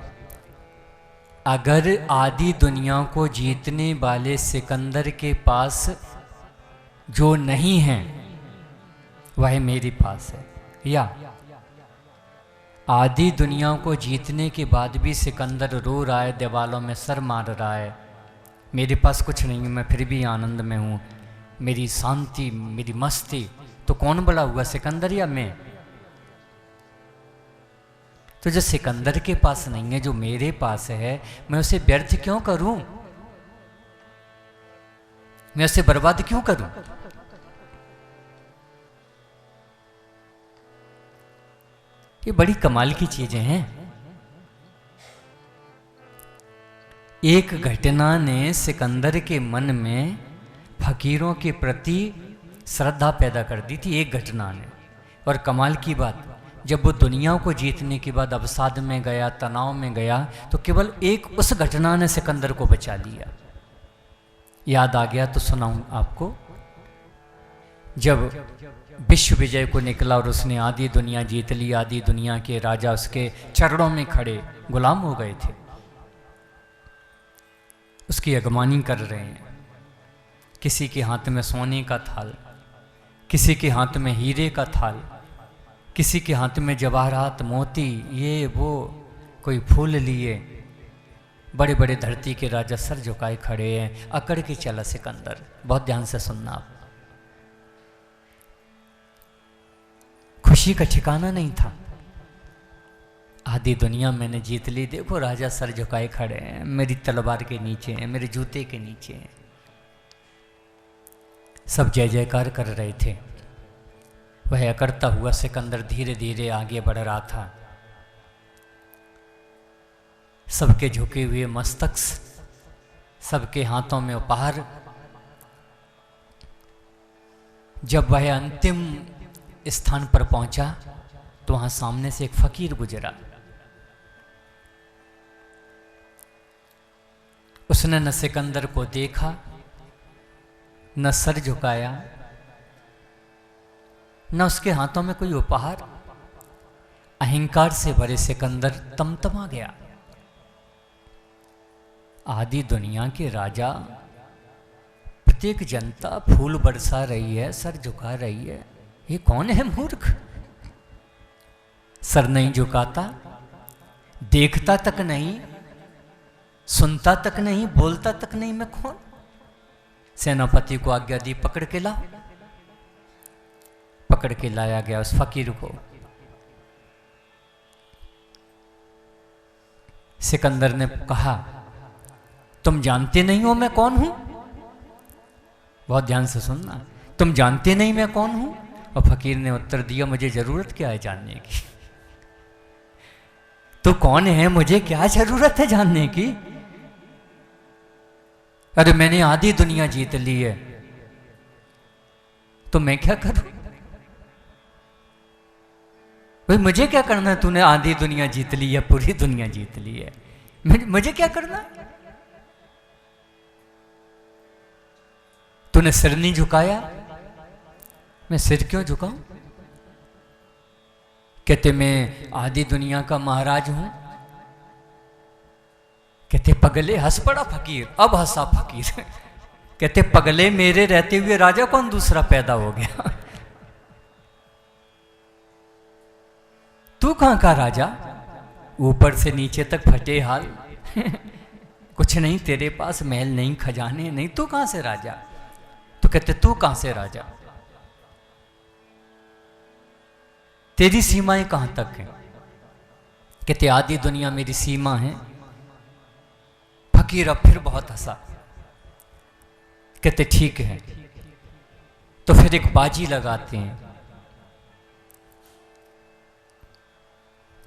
अगर आदि दुनिया को जीतने वाले सिकंदर के पास जो नहीं है वह मेरे पास है, या आदि दुनिया को जीतने के बाद भी सिकंदर रो रहा है, दीवालों में सर मार रहा है, मेरे पास कुछ नहीं है, मैं फिर भी आनंद में हूँ, मेरी शांति, मेरी मस्ती, तो कौन बड़ा हुआ, सिकंदर या मैं? तो जो सिकंदर के पास नहीं है, जो मेरे पास है, मैं उसे व्यर्थ क्यों करूं? मैं उसे बर्बाद क्यों करूं? ये बड़ी कमाल की चीजें हैं। एक घटना ने सिकंदर के मन में फकीरों के प्रति श्रद्धा पैदा कर दी थी, एक घटना ने। और कमाल की बात, जब वो दुनिया को जीतने के बाद अवसाद में गया, तनाव में गया, तो केवल एक उस घटना ने सिकंदर को बचा लिया। याद आ गया तो सुनाऊं आपको। जब विश्व विजय को निकला और उसने आधी दुनिया जीत ली, आधी दुनिया के राजा उसके चरणों में खड़े गुलाम हो गए थे, उसकी अगवानी कर रहे हैं। किसी के हाथ में सोने का थाल, किसी के हाथ में हीरे का थाल, किसी के हाथ में जवाहरात, मोती, ये वो, कोई फूल लिए, बड़े बड़े धरती के राजा सर झुकाए खड़े हैं। अकड़ के चला सिकंदर। बहुत ध्यान से सुनना आप। खुशी का ठिकाना नहीं था। आधी दुनिया मैंने जीत ली, देखो राजा सर झुकाए खड़े हैं, मेरी तलवार के नीचे हैं, मेरे जूते के नीचे हैं। सब जय जयकार कर रहे थे। वह अकड़ता हुआ सिकंदर धीरे धीरे आगे बढ़ रहा था। सबके झुके हुए मस्तक, सबके हाथों में उपहार। जब वह अंतिम स्थान पर पहुंचा तो वहां सामने से एक फकीर गुजरा। उसने न सिकंदर को देखा, न सर झुकाया, न उसके हाथों में कोई उपहार। अहंकार से भरे सिकंदर तमतमा गया। आधी दुनिया के राजा, प्रत्येक जनता फूल बरसा रही है, सर झुका रही है, ये कौन है मूर्ख? सर नहीं झुकाता, देखता तक नहीं, सुनता तक नहीं, बोलता तक नहीं, मैं कौन? सेनापति को आज्ञा दी, पकड़ के लाओ। पकड़ के लाया गया उस फकीर को। सिकंदर ने कहा, तुम जानते नहीं हो मैं कौन हूं? बहुत ध्यान से सुनना, तुम जानते नहीं मैं कौन हूं? और फकीर ने उत्तर दिया, मुझे जरूरत क्या है जानने की? तो कौन है, मुझे क्या जरूरत है जानने की? अरे मैंने आधी दुनिया जीत ली है, तो मैं क्या करूं? भाई मुझे क्या करना है? तूने आधी दुनिया जीत ली है, पूरी दुनिया जीत ली है, मुझे क्या करना? तूने सिर नहीं झुकाया, मैं सिर क्यों झुकाऊं? कहते मैं आधी दुनिया का महाराज हूं। कहते पगले, हंस पड़ा फकीर, अब हंसा फकीर। कहते पगले, मेरे रहते हुए राजा कौन दूसरा पैदा हो गया? तू कहां का राजा? ऊपर से नीचे तक फटे हाल, कुछ नहीं तेरे पास, महल नहीं, खजाने नहीं, तू कहां से राजा? तो कहते तू कहां से राजा? तेरी सीमाएं कहां तक हैं? कहते आधी दुनिया मेरी सीमा है। फकीर अब फिर बहुत हंसा। कहते ठीक है, तो फिर एक बाजी लगाते हैं।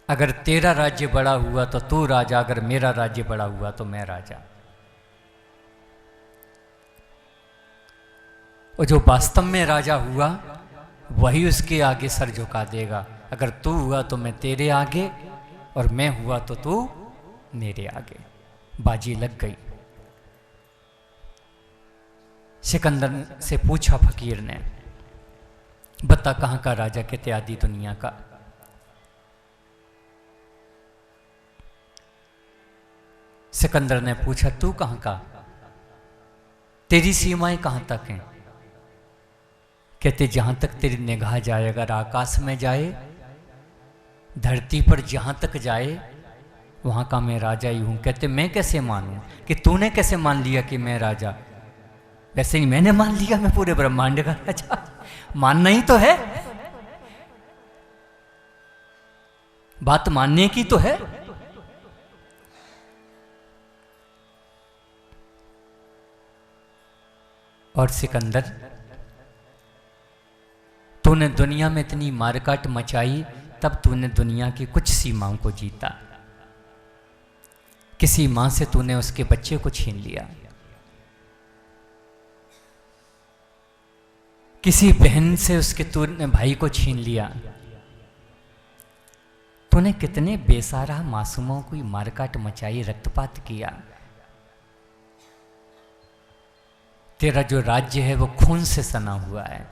अगर तेरा राज्य बड़ा हुआ तो तू राजा, अगर मेरा राज्य बड़ा हुआ तो मैं राजा। और जो वास्तव में राजा हुआ वही उसके आगे सर झुका देगा। अगर तू हुआ तो मैं तेरे आगे, और मैं हुआ तो तू मेरे आगे। बाजी लग गई। सिकंदर से पूछा फकीर ने, बता कहां का राजा? कहते आधी दुनिया का। सिकंदर ने पूछा, तू कहाँ का, तेरी सीमाएं कहाँ तक हैं? कहते, जहाँ तक तेरी निगाह जाए, अगर आकाश में जाए, धरती पर जहाँ तक जाए, वहाँ का मैं राजा ही हूँ। कहते, मैं कैसे मानूं, कि तूने कैसे मान लिया कि मैं राजा? वैसे ही मैंने मान लिया मैं पूरे ब्रह्मांड का राजा। मानना ही तो है, बात मानने की तो है। और सिकंदर, तूने दुनिया में इतनी मारकाट मचाई, तब तूने दुनिया की कुछ सीमाओं को जीता। किसी मां से तूने उसके बच्चे को छीन लिया, किसी बहन से उसके तूने भाई को छीन लिया। तूने कितने बेसहारा मासूमों को मारकाट मचाई, रक्तपात किया। तेरा जो राज्य है वो खून से सना हुआ है,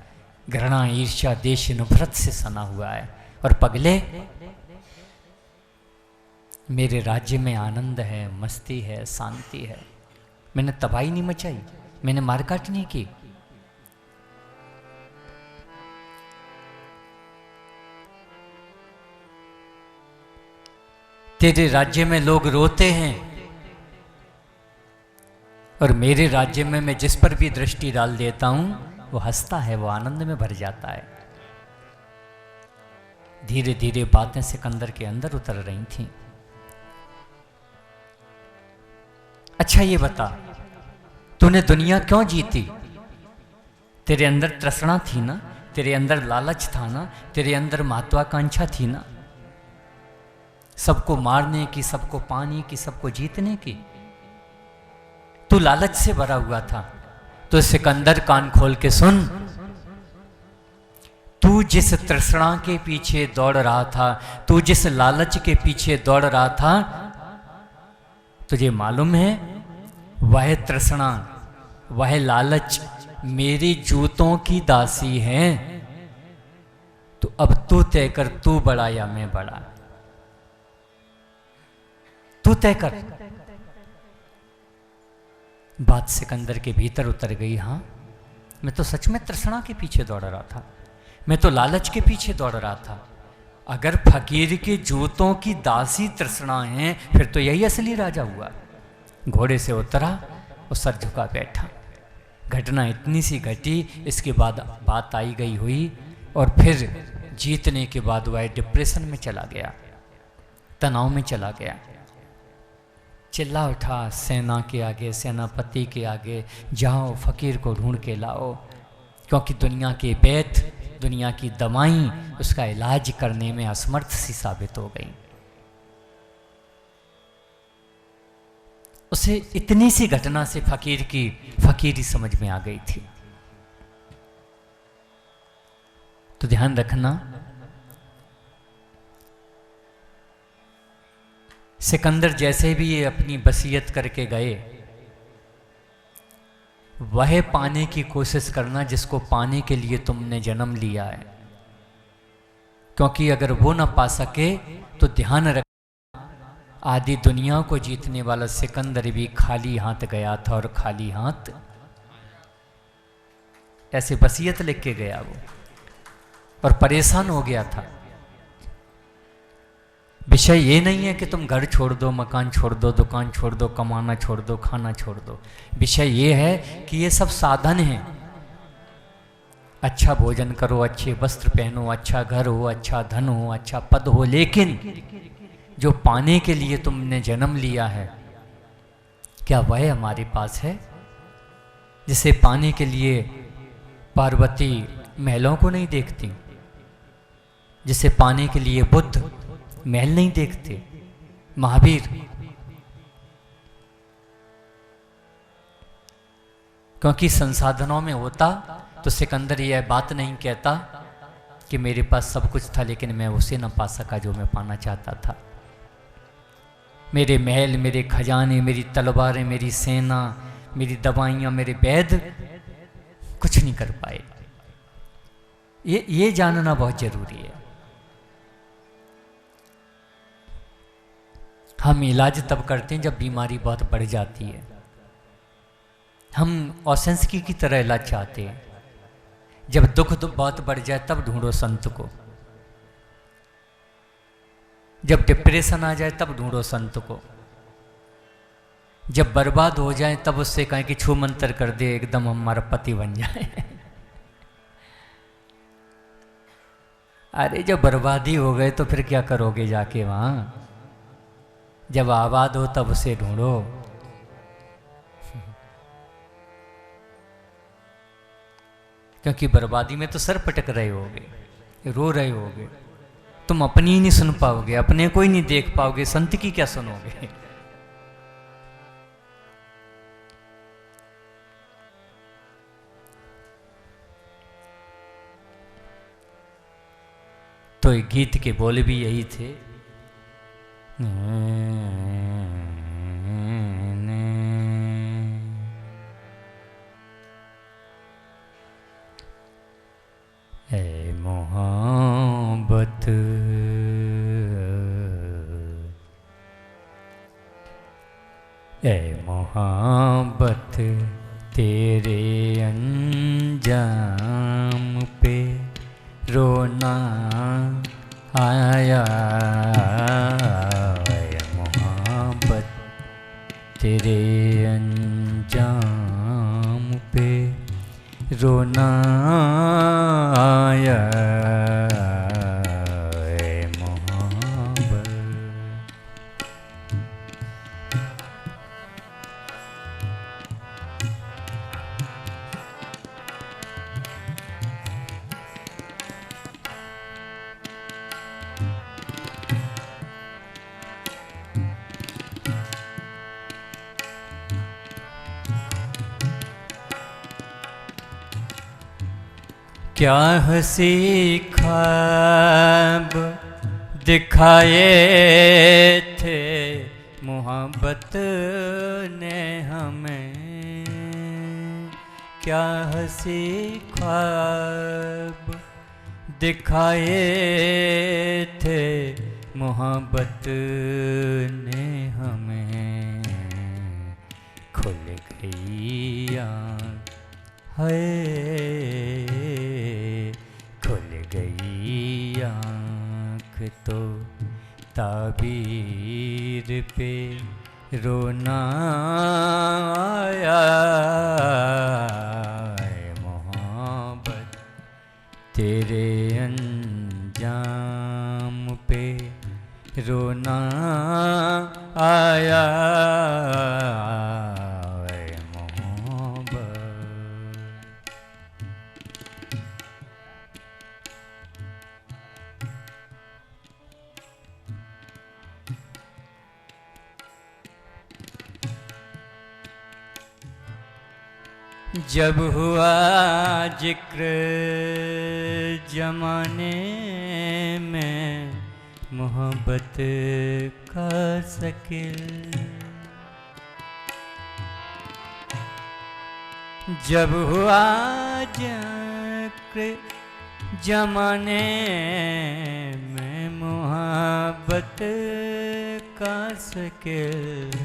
घृणा, ईर्ष्या, देश, नफरत से सना हुआ है। और पगले, मेरे राज्य में आनंद है, मस्ती है, शांति है। मैंने तबाही नहीं मचाई, मैंने मारकाट नहीं की। तेरे राज्य में लोग रोते हैं, और मेरे राज्य में मैं जिस पर भी दृष्टि डाल देता हूं वो हंसता है, वो आनंद में भर जाता है। धीरे धीरे बातें सिकंदर के अंदर उतर रही थीं। अच्छा ये बता, तूने दुनिया क्यों जीती? तेरे अंदर तृष्णा थी ना, तेरे अंदर लालच था ना, तेरे अंदर महत्वाकांक्षा थी ना, सबको मारने की, सबको पाने की, सबको जीतने की। तू लालच से भरा हुआ था। तो सिकंदर, कान खोल के सुन, तू जिस तृष्णा के पीछे दौड़ रहा था, तू जिस लालच के पीछे दौड़ रहा था, तुझे मालूम है वह तृष्णा, वह लालच मेरी जूतों की दासी है। तो अब तू तय कर, तू बड़ा या मैं बड़ा? तू तय कर। बात सिकंदर के भीतर उतर गई। हाँ, मैं तो सच में तृष्णा के पीछे दौड़ रहा था, मैं तो लालच के पीछे दौड़ रहा था। अगर फकीर के जूतों की दासी तृष्णा है, फिर तो यही असली राजा हुआ। घोड़े से उतरा और सर झुका बैठा। घटना इतनी सी घटी, इसके बाद बात आई गई हुई, और फिर जीतने के बाद वह डिप्रेशन में चला गया, तनाव में चला गया। चिल्ला उठा सेना के आगे, सेनापति के आगे, जाओ फकीर को ढूंढ के लाओ, क्योंकि दुनिया के वैद्य, दुनिया की दवाई उसका इलाज करने में असमर्थ सी साबित हो गई। उसे इतनी सी घटना से फकीर की फकीरी समझ में आ गई थी। तो ध्यान रखना, सिकंदर जैसे भी ये अपनी वसीयत करके गए, वह पाने की कोशिश करना जिसको पाने के लिए तुमने जन्म लिया है, क्योंकि अगर वो ना पा सके तो ध्यान रखना, आदि दुनिया को जीतने वाला सिकंदर भी खाली हाथ गया था, और खाली हाथ ऐसे वसीयत लिख के गया वो, और परेशान हो गया था। विषय ये नहीं है कि तुम घर छोड़ दो, मकान छोड़ दो, दुकान छोड़ दो, कमाना छोड़ दो, खाना छोड़ दो। विषय ये है कि ये सब साधन हैं। अच्छा भोजन करो, अच्छे वस्त्र पहनो, अच्छा घर हो, अच्छा धन हो, अच्छा पद हो, लेकिन जो पाने के लिए तुमने जन्म लिया है, क्या वह हमारे पास है? जिसे पाने के लिए पार्वती महलों को नहीं देखती, जिसे पाने के लिए बुद्ध महल नहीं देखते, महावीर, क्योंकि संसाधनों में होता तो सिकंदर यह बात नहीं कहता कि मेरे पास सब कुछ था लेकिन मैं उसे न पा सका जो मैं पाना चाहता था। मेरे महल, मेरे खजाने, मेरी तलवारें, मेरी सेना, मेरी दवाइयाँ, मेरे वैद्य कुछ नहीं कर पाए। ये जानना बहुत जरूरी है। हम इलाज तब करते हैं जब बीमारी बहुत बढ़ जाती है। हम औसंसकी की तरह इलाज चाहते हैं। जब दुख तो बहुत बढ़ जाए तब ढूंढो संत को, जब डिप्रेशन आ जाए तब ढूंढो संत को, जब बर्बाद हो जाए तब उससे कहें कि छू मंत्र कर दे एकदम हमारा पति बन जाए। अरे जब बर्बादी हो गए तो फिर क्या करोगे जाके वहां? जब आबाद हो तब उसे ढूंढो। क्योंकि बर्बादी में तो सर पटक रहे होगे, रो रहे होगे, तुम अपनी ही नहीं सुन पाओगे, अपने को ही नहीं देख पाओगे, संत की क्या सुनोगे? तो एक गीत के बोल भी यही थे। ऐ मोहब्बत ऐ मोहब्बत तेरे अंजाम पे रोना आया। ऐ मोहब्बत तेरे अंजाम पे रोना आया। ऐ मोहब्बत क्या हंसी ख्वाब दिखाए थे मोहब्बत ने हमें। क्या हंसी ख्वाब दिखाए थे मोहब्बत ने हमें। खुल गई आँख है, खुल गई आँख तो ताबीर पे रोना आया। ऐ मोहब्बत तेरे अंजाम पे रोना आया। जब हुआ जिक्र जमाने में मोहब्बत का शकील। जब हुआ जिक्र जमाने में मोहब्बत का शकील।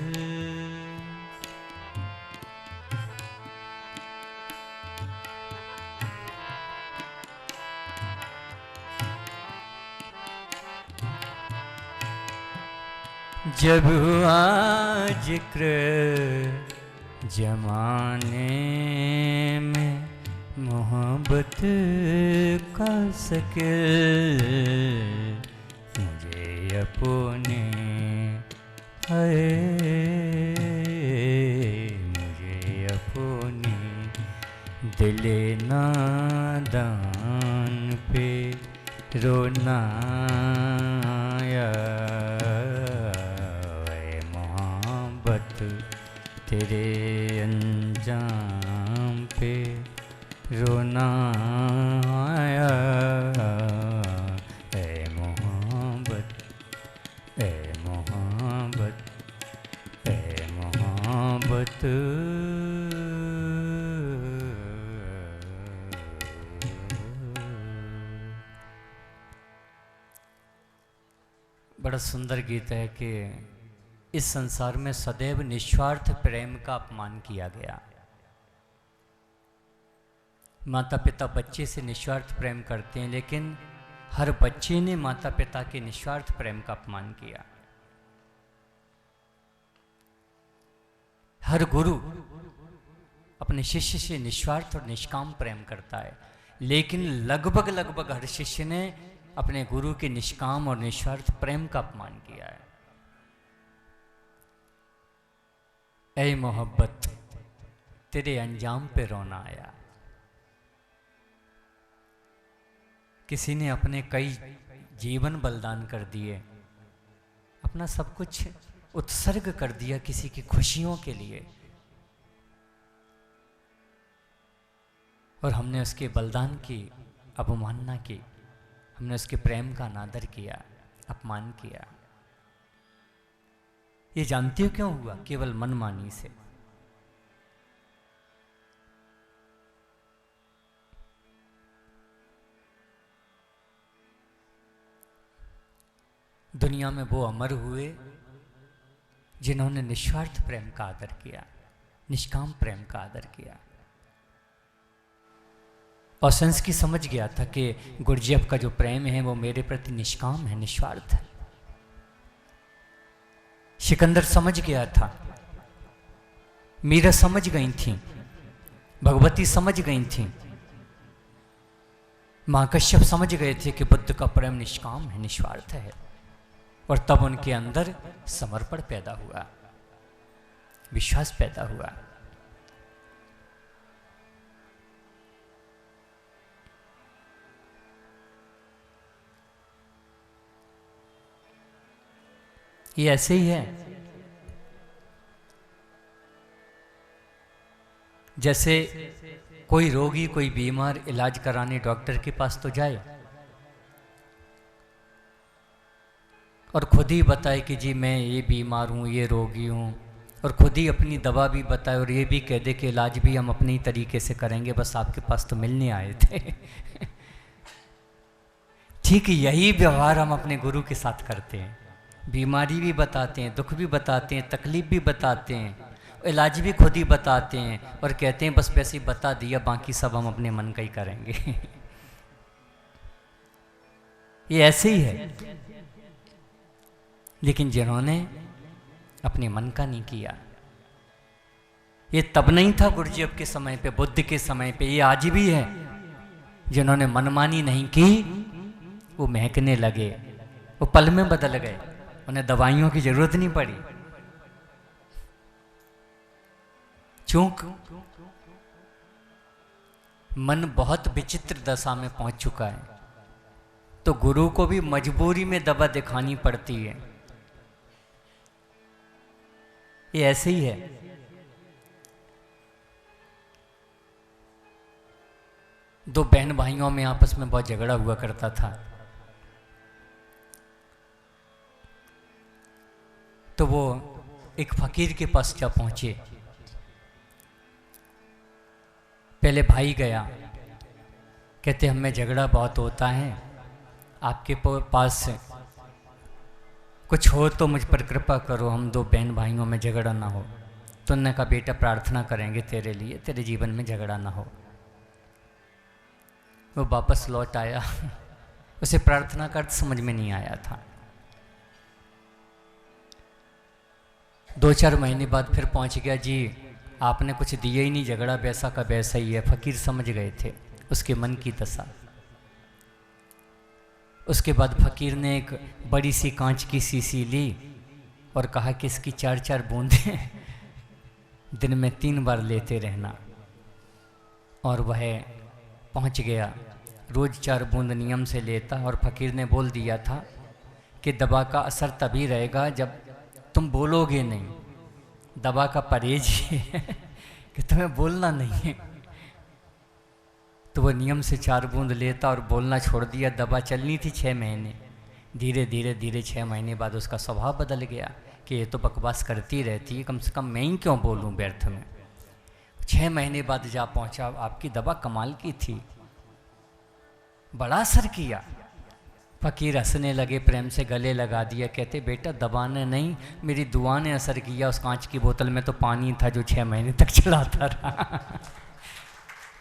जब हुआ जिक्र जमाने में मोहब्बत का शकील। मुझे अपने है, मुझे अपने दिल नादान पे रोना आया। तेरे अंजाम पे रोना आया। ऐ मोहब्बत ऐ मोहब्बत ऐ मोहब्बत। बड़ा सुंदर गीत है कि इस संसार में सदैव निस्वार्थ प्रेम का अपमान किया गया। माता पिता बच्चे से निस्वार्थ प्रेम करते हैं, लेकिन हर बच्चे ने माता पिता के निस्वार्थ प्रेम का अपमान किया। हर गुरु अपने शिष्य से निस्वार्थ और निष्काम प्रेम करता है, लेकिन लगभग हर शिष्य ने अपने गुरु के निष्काम और निस्वार्थ प्रेम का अपमान किया है। ऐ मोहब्बत तेरे अंजाम पे रोना आया। किसी ने अपने कई जीवन बलिदान कर दिए, अपना सब कुछ उत्सर्ग कर दिया किसी की खुशियों के लिए, और हमने उसके बलिदान की अवमानना की, हमने उसके प्रेम का अनादर किया, अपमान किया। ये जानते हो क्यों हुआ? केवल मनमानी से। दुनिया में वो अमर हुए जिन्होंने निस्वार्थ प्रेम का आदर किया, निष्काम प्रेम का आदर किया। और संस्की समझ गया था कि गुरजेब का जो प्रेम है वो मेरे प्रति निष्काम है, निस्वार्थ है। सिकंदर समझ गया था, मीरा समझ गई थी, भगवती समझ गई थी, महाकश्यप समझ गए थे कि बुद्ध का प्रेम निष्काम है, निस्वार्थ है। और तब उनके अंदर समर्पण पैदा हुआ, विश्वास पैदा हुआ। ये ऐसे ही है जैसे कोई रोगी, कोई बीमार इलाज कराने डॉक्टर के पास तो जाए और खुद ही बताए कि जी मैं ये बीमार हूँ, ये रोगी हूँ, और खुद ही अपनी दवा भी बताए और ये भी कह दे कि इलाज भी हम अपनी तरीके से करेंगे, बस आपके पास तो मिलने आए थे। ठीक यही व्यवहार हम अपने गुरु के साथ करते हैं। बीमारी भी बताते हैं, दुख भी बताते हैं, तकलीफ भी बताते हैं, इलाज भी खुद ही बताते हैं और कहते हैं बस वैसे ही बता दिया, बाकी सब हम अपने मन का ही करेंगे। ये ऐसे ही है। लेकिन जिन्होंने अपने मन का नहीं किया, ये तब नहीं था गुरजेब के समय पे, बुद्ध के समय पे, ये आज भी है। जिन्होंने मनमानी नहीं की वो महकने लगे, वो पल में बदल गए, उन्हें दवाइयों की जरूरत नहीं पड़ी। चूंकि मन बहुत विचित्र दशा में पहुंच चुका है, तो गुरु को भी मजबूरी में दवा दिखानी पड़ती है। ये ऐसे ही है। दो बहन भाइयों में आपस में बहुत झगड़ा हुआ करता था, तो वो एक फकीर के पास जा पहुंचे। पहले भाई गया, कहते हमें झगड़ा बहुत होता है, आपके पास कुछ हो तो मुझ पर कृपा करो, हम दो बहन भाइयों में झगड़ा ना हो। तो उन्होंने कहा बेटा प्रार्थना करेंगे तेरे लिए, तेरे जीवन में झगड़ा ना हो। वो वापस लौट आया, उसे प्रार्थना का अर्थ समझ में नहीं आया था। 2-4 महीने बाद फिर पहुंच गया, जी आपने कुछ दिया ही नहीं, झगड़ा वैसा का वैसा ही है। फकीर समझ गए थे उसके मन की दशा। उसके बाद फकीर ने एक बड़ी सी कांच की शीशी ली और कहा कि इसकी 4-4 बूंदें दिन में 3 बार लेते रहना। और वह पहुंच गया, रोज़ 4 बूंद नियम से लेता। और फकीर ने बोल दिया था कि दवा का असर तभी रहेगा जब तुम बोलोगे नहीं, दवा का परहेज है कि तुम्हें बोलना नहीं है। तो वह नियम से 4 बूंद लेता और बोलना छोड़ दिया। दवा चलनी थी 6 महीने, धीरे धीरे 6 महीने बाद उसका स्वभाव बदल गया कि ये तो बकवास करती रहती है, कम से कम मैं ही क्यों बोलूं व्यर्थ में। 6 महीने बाद जा पहुंचा, आपकी दवा कमाल की थी, बड़ा असर किया। फकीर हंसने लगे, प्रेम से गले लगा दिया, कहते बेटा दबाना नहीं, मेरी दुआ ने असर किया। उस कांच की बोतल में तो पानी था जो 6 महीने तक चलाता रहा।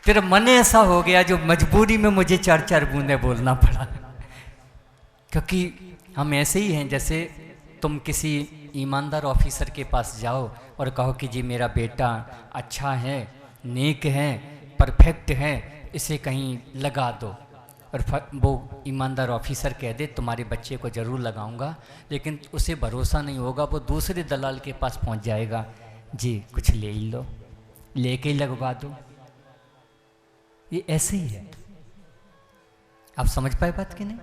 तेरा मन ऐसा हो गया जो मजबूरी में मुझे 4-4 बूंदे बोलना पड़ा। क्योंकि हम ऐसे ही हैं, जैसे तुम किसी ईमानदार ऑफिसर के पास जाओ और कहो कि जी मेरा बेटा अच्छा है, नेक है, परफेक्ट है, इसे कहीं लगा दो, और वो ईमानदार ऑफिसर कह दे तुम्हारे बच्चे को ज़रूर लगाऊंगा, लेकिन उसे भरोसा नहीं होगा, वो दूसरे दलाल के पास पहुंच जाएगा, जी कुछ ले ही लो, लेके ही लगवा दो। ये ऐसे ही है। आप समझ पाए बात कि नहीं?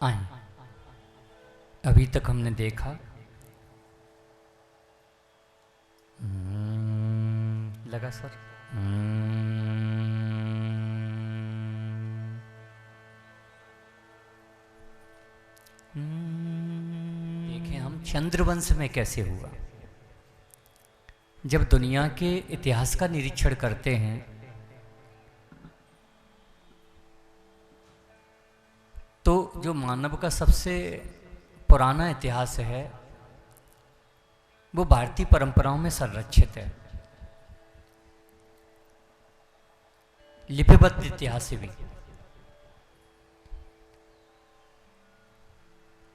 आए, अभी तक हमने देखा लगा सर, देखें हम चंद्रवंश में कैसे हुआ। जब दुनिया के इतिहास का निरीक्षण करते हैं तो जो मानव का सबसे पुराना इतिहास है वो भारतीय परंपराओं में संरक्षित है, लिपिबद्ध इतिहास भी।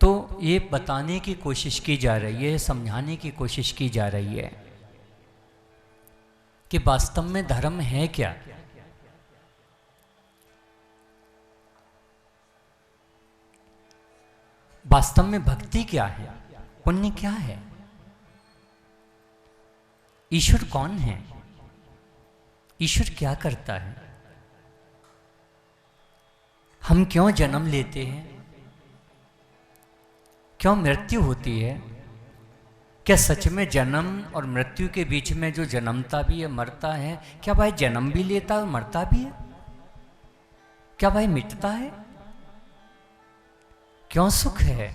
तो ये बताने की कोशिश की जा रही है, समझाने की कोशिश की जा रही है कि वास्तव में धर्म है क्या। वास्तव में भक्ति क्या है, पुण्य क्या है, ईश्वर कौन है, ईश्वर क्या करता है, हम क्यों जन्म लेते हैं, क्यों मृत्यु होती है, क्या सच में जन्म और मृत्यु के बीच में जो जन्मता भी है मरता है, क्या भाई जन्म भी लेता है मरता भी है, क्या भाई मिटता है, क्यों सुख है,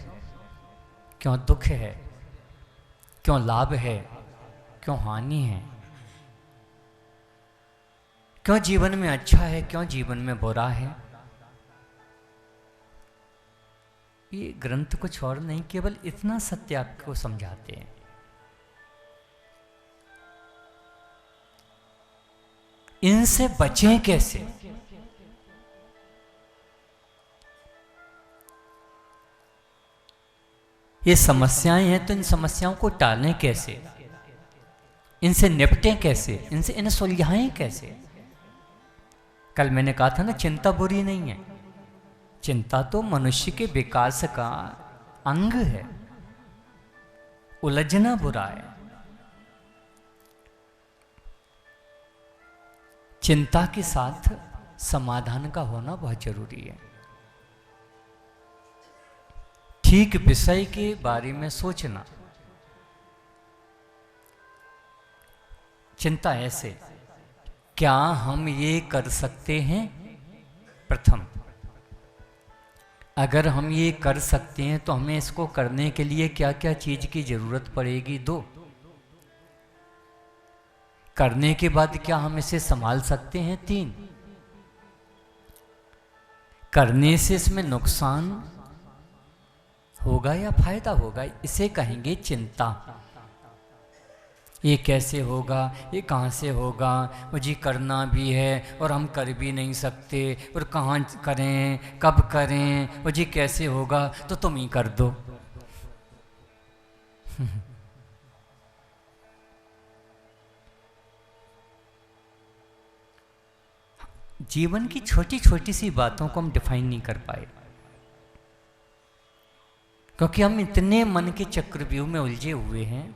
क्यों दुख है, क्यों लाभ है, क्यों हानि है, क्यों जीवन में अच्छा है, क्यों जीवन में बुरा है। ये ग्रंथ कुछ और नहीं, केवल इतना सत्य आपको समझाते हैं। इनसे बचें कैसे, ये समस्याएं हैं तो इन समस्याओं को टालें कैसे, इनसे निपटें कैसे, इनसे इन्हें सुलझाएं कैसे। कल मैंने कहा था ना, चिंता बुरी नहीं है, चिंता तो मनुष्य के विकास का अंग है, उलझना बुरा है। चिंता के साथ समाधान का होना बहुत जरूरी है। ठीक विषय के बारे में सोचना। चिंता ऐसे, क्या हम ये कर सकते हैं, प्रथम अगर हम ये कर सकते हैं तो हमें इसको करने के लिए क्या क्या चीज की जरूरत पड़ेगी, 2 करने के बाद क्या हम इसे संभाल सकते हैं, 3 करने से इसमें नुकसान होगा या फायदा होगा, इसे कहेंगे चिंता। ये कैसे होगा, ये कहाँ से होगा, वो जी करना भी है और हम कर भी नहीं सकते, और कहाँ करें, कब करें, वो जी कैसे होगा, तो तुम ही कर दो। जीवन की छोटी छोटी सी बातों को हम डिफाइन नहीं कर पाए, क्योंकि हम इतने मन के चक्रव्यूह में उलझे हुए हैं।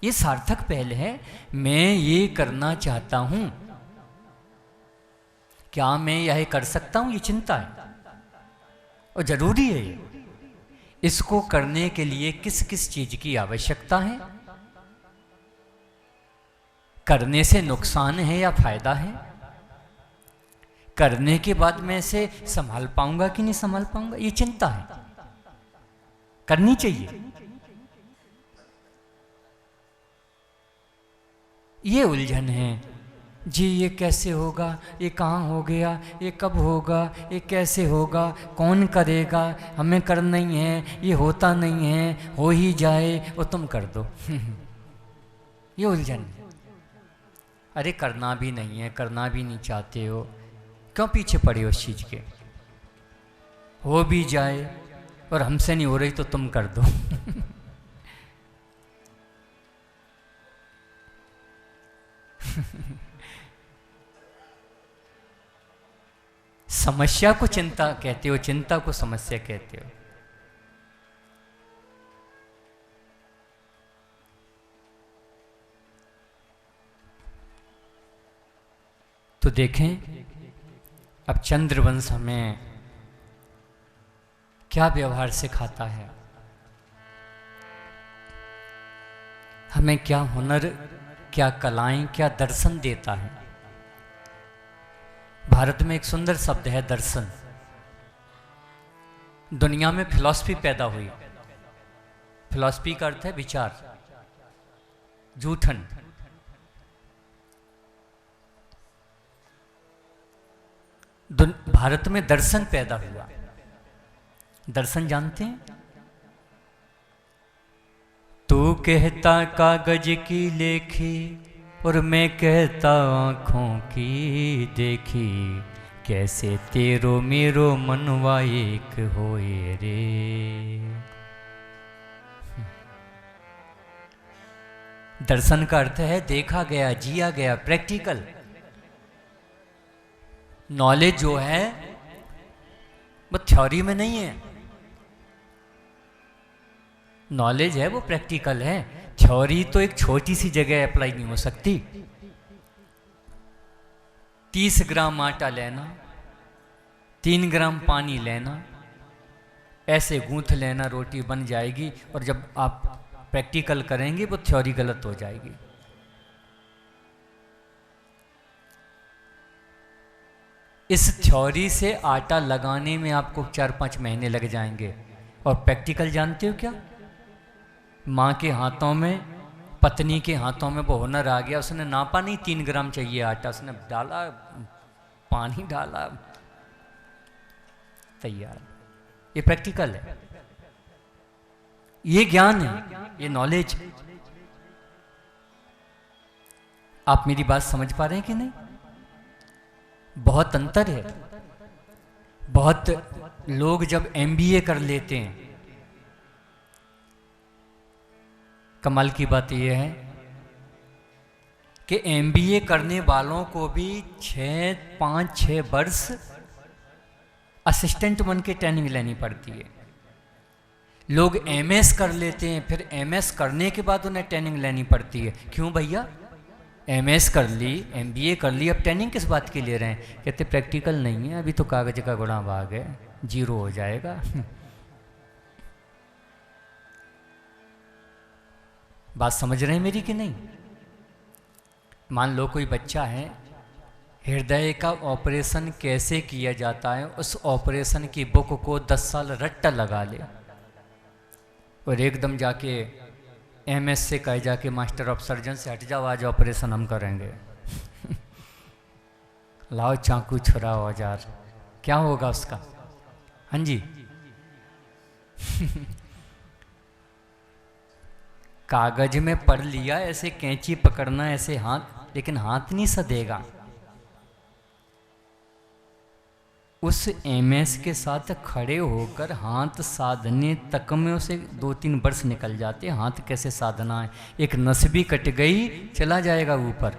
ये सार्थक पहल है, मैं ये करना चाहता हूं, क्या मैं यह कर सकता हूं, ये चिंता है और जरूरी है ये। इसको करने के लिए किस किस चीज की आवश्यकता है, करने से नुकसान है या फायदा है, करने के बाद मैं इसे संभाल पाऊंगा कि नहीं संभाल पाऊंगा, ये चिंता है, करनी चाहिए। ये उलझन है जी। ये कैसे होगा, ये कहाँ हो गया, ये कब होगा, ये कैसे होगा, कौन करेगा, हमें करना ही है, ये होता नहीं है, हो ही जाए वो तुम कर दो। ये उलझन है। अरे करना भी नहीं है, करना भी नहीं चाहते हो, क्यों पीछे पड़े हो उस चीज़ के? हो भी जाए और हमसे नहीं हो रही तो तुम कर दो। समस्या को चिंता कहते हो, चिंता को समस्या कहते हो। तो देखें अब चंद्रवंश हमें क्या व्यवहार सिखाता है, हमें क्या हुनर, क्या कलाएं, क्या दर्शन देता है। भारत में एक सुंदर शब्द है दर्शन। दुनिया में फिलॉसफी पैदा हुई। फिलॉसफी का अर्थ है विचार, जूठन। भारत में दर्शन पैदा हुआ। दर्शन जानते हैं? तू कहता कागज की लेखी और मैं कहता आँखों की देखी, कैसे तेरो मेरो मनवा एक होए रे। दर्शन का अर्थ है देखा गया, जिया गया, प्रैक्टिकल। नॉलेज जो है वो थ्योरी में नहीं है, नॉलेज है वो प्रैक्टिकल है। थ्योरी तो एक छोटी सी जगह अप्लाई नहीं हो सकती। 30 ग्राम आटा लेना, 3 ग्राम पानी लेना, ऐसे गूंथ लेना, रोटी बन जाएगी। और जब आप प्रैक्टिकल करेंगे वो थ्योरी गलत हो जाएगी। इस थ्योरी से आटा लगाने में आपको 4-5 महीने लग जाएंगे। और प्रैक्टिकल जानते हो क्या? माँ के हाथों में, पत्नी के हाथों में वो हुनर आ गया। उसने नापा नहीं 3 ग्राम चाहिए आटा, उसने डाला, पानी डाला, तैयार। ये प्रैक्टिकल है, ये ज्ञान है, ये नॉलेज। आप मेरी बात समझ पा रहे हैं कि नहीं? बहुत अंतर है। बहुत लोग जब MBA कर लेते हैं, कमाल की बात यह है कि MBA करने वालों को भी 5-6 वर्ष असिस्टेंट बन के ट्रेनिंग लेनी पड़ती है। लोग MS कर लेते हैं, फिर MS करने के बाद उन्हें ट्रेनिंग लेनी पड़ती है। क्यों भैया? MS कर ली, MBA कर ली, अब ट्रेनिंग किस बात की ले रहे हैं? कहते प्रैक्टिकल नहीं है, अभी तो कागज का गुणा भाग है, 0 हो जाएगा। बात समझ रहे हैं मेरी कि नहीं? मान लो कोई बच्चा है, हृदय का ऑपरेशन कैसे किया जाता है उस ऑपरेशन की बुक को 10 साल रट्टा लगा ले और एकदम जाके MS से कहे जाके मास्टर ऑफ सर्जन से हट जाओ, आज ऑपरेशन हम करेंगे। लाओ चाकू, छुराओ औजार, क्या होगा उसका? हाँ जी। कागज में पढ़ लिया, ऐसे कैंची पकड़ना, ऐसे हाथ, लेकिन हाथ नहीं सदेगा। उस MS के साथ खड़े होकर हाथ साधने तक में उसे 2-3 वर्ष निकल जाते। हाथ कैसे साधना है, एक नस भी कट गई, चला जाएगा ऊपर।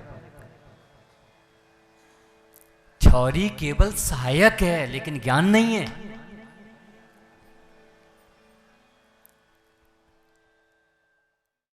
थ्योरी केवल सहायक है, लेकिन ज्ञान नहीं है।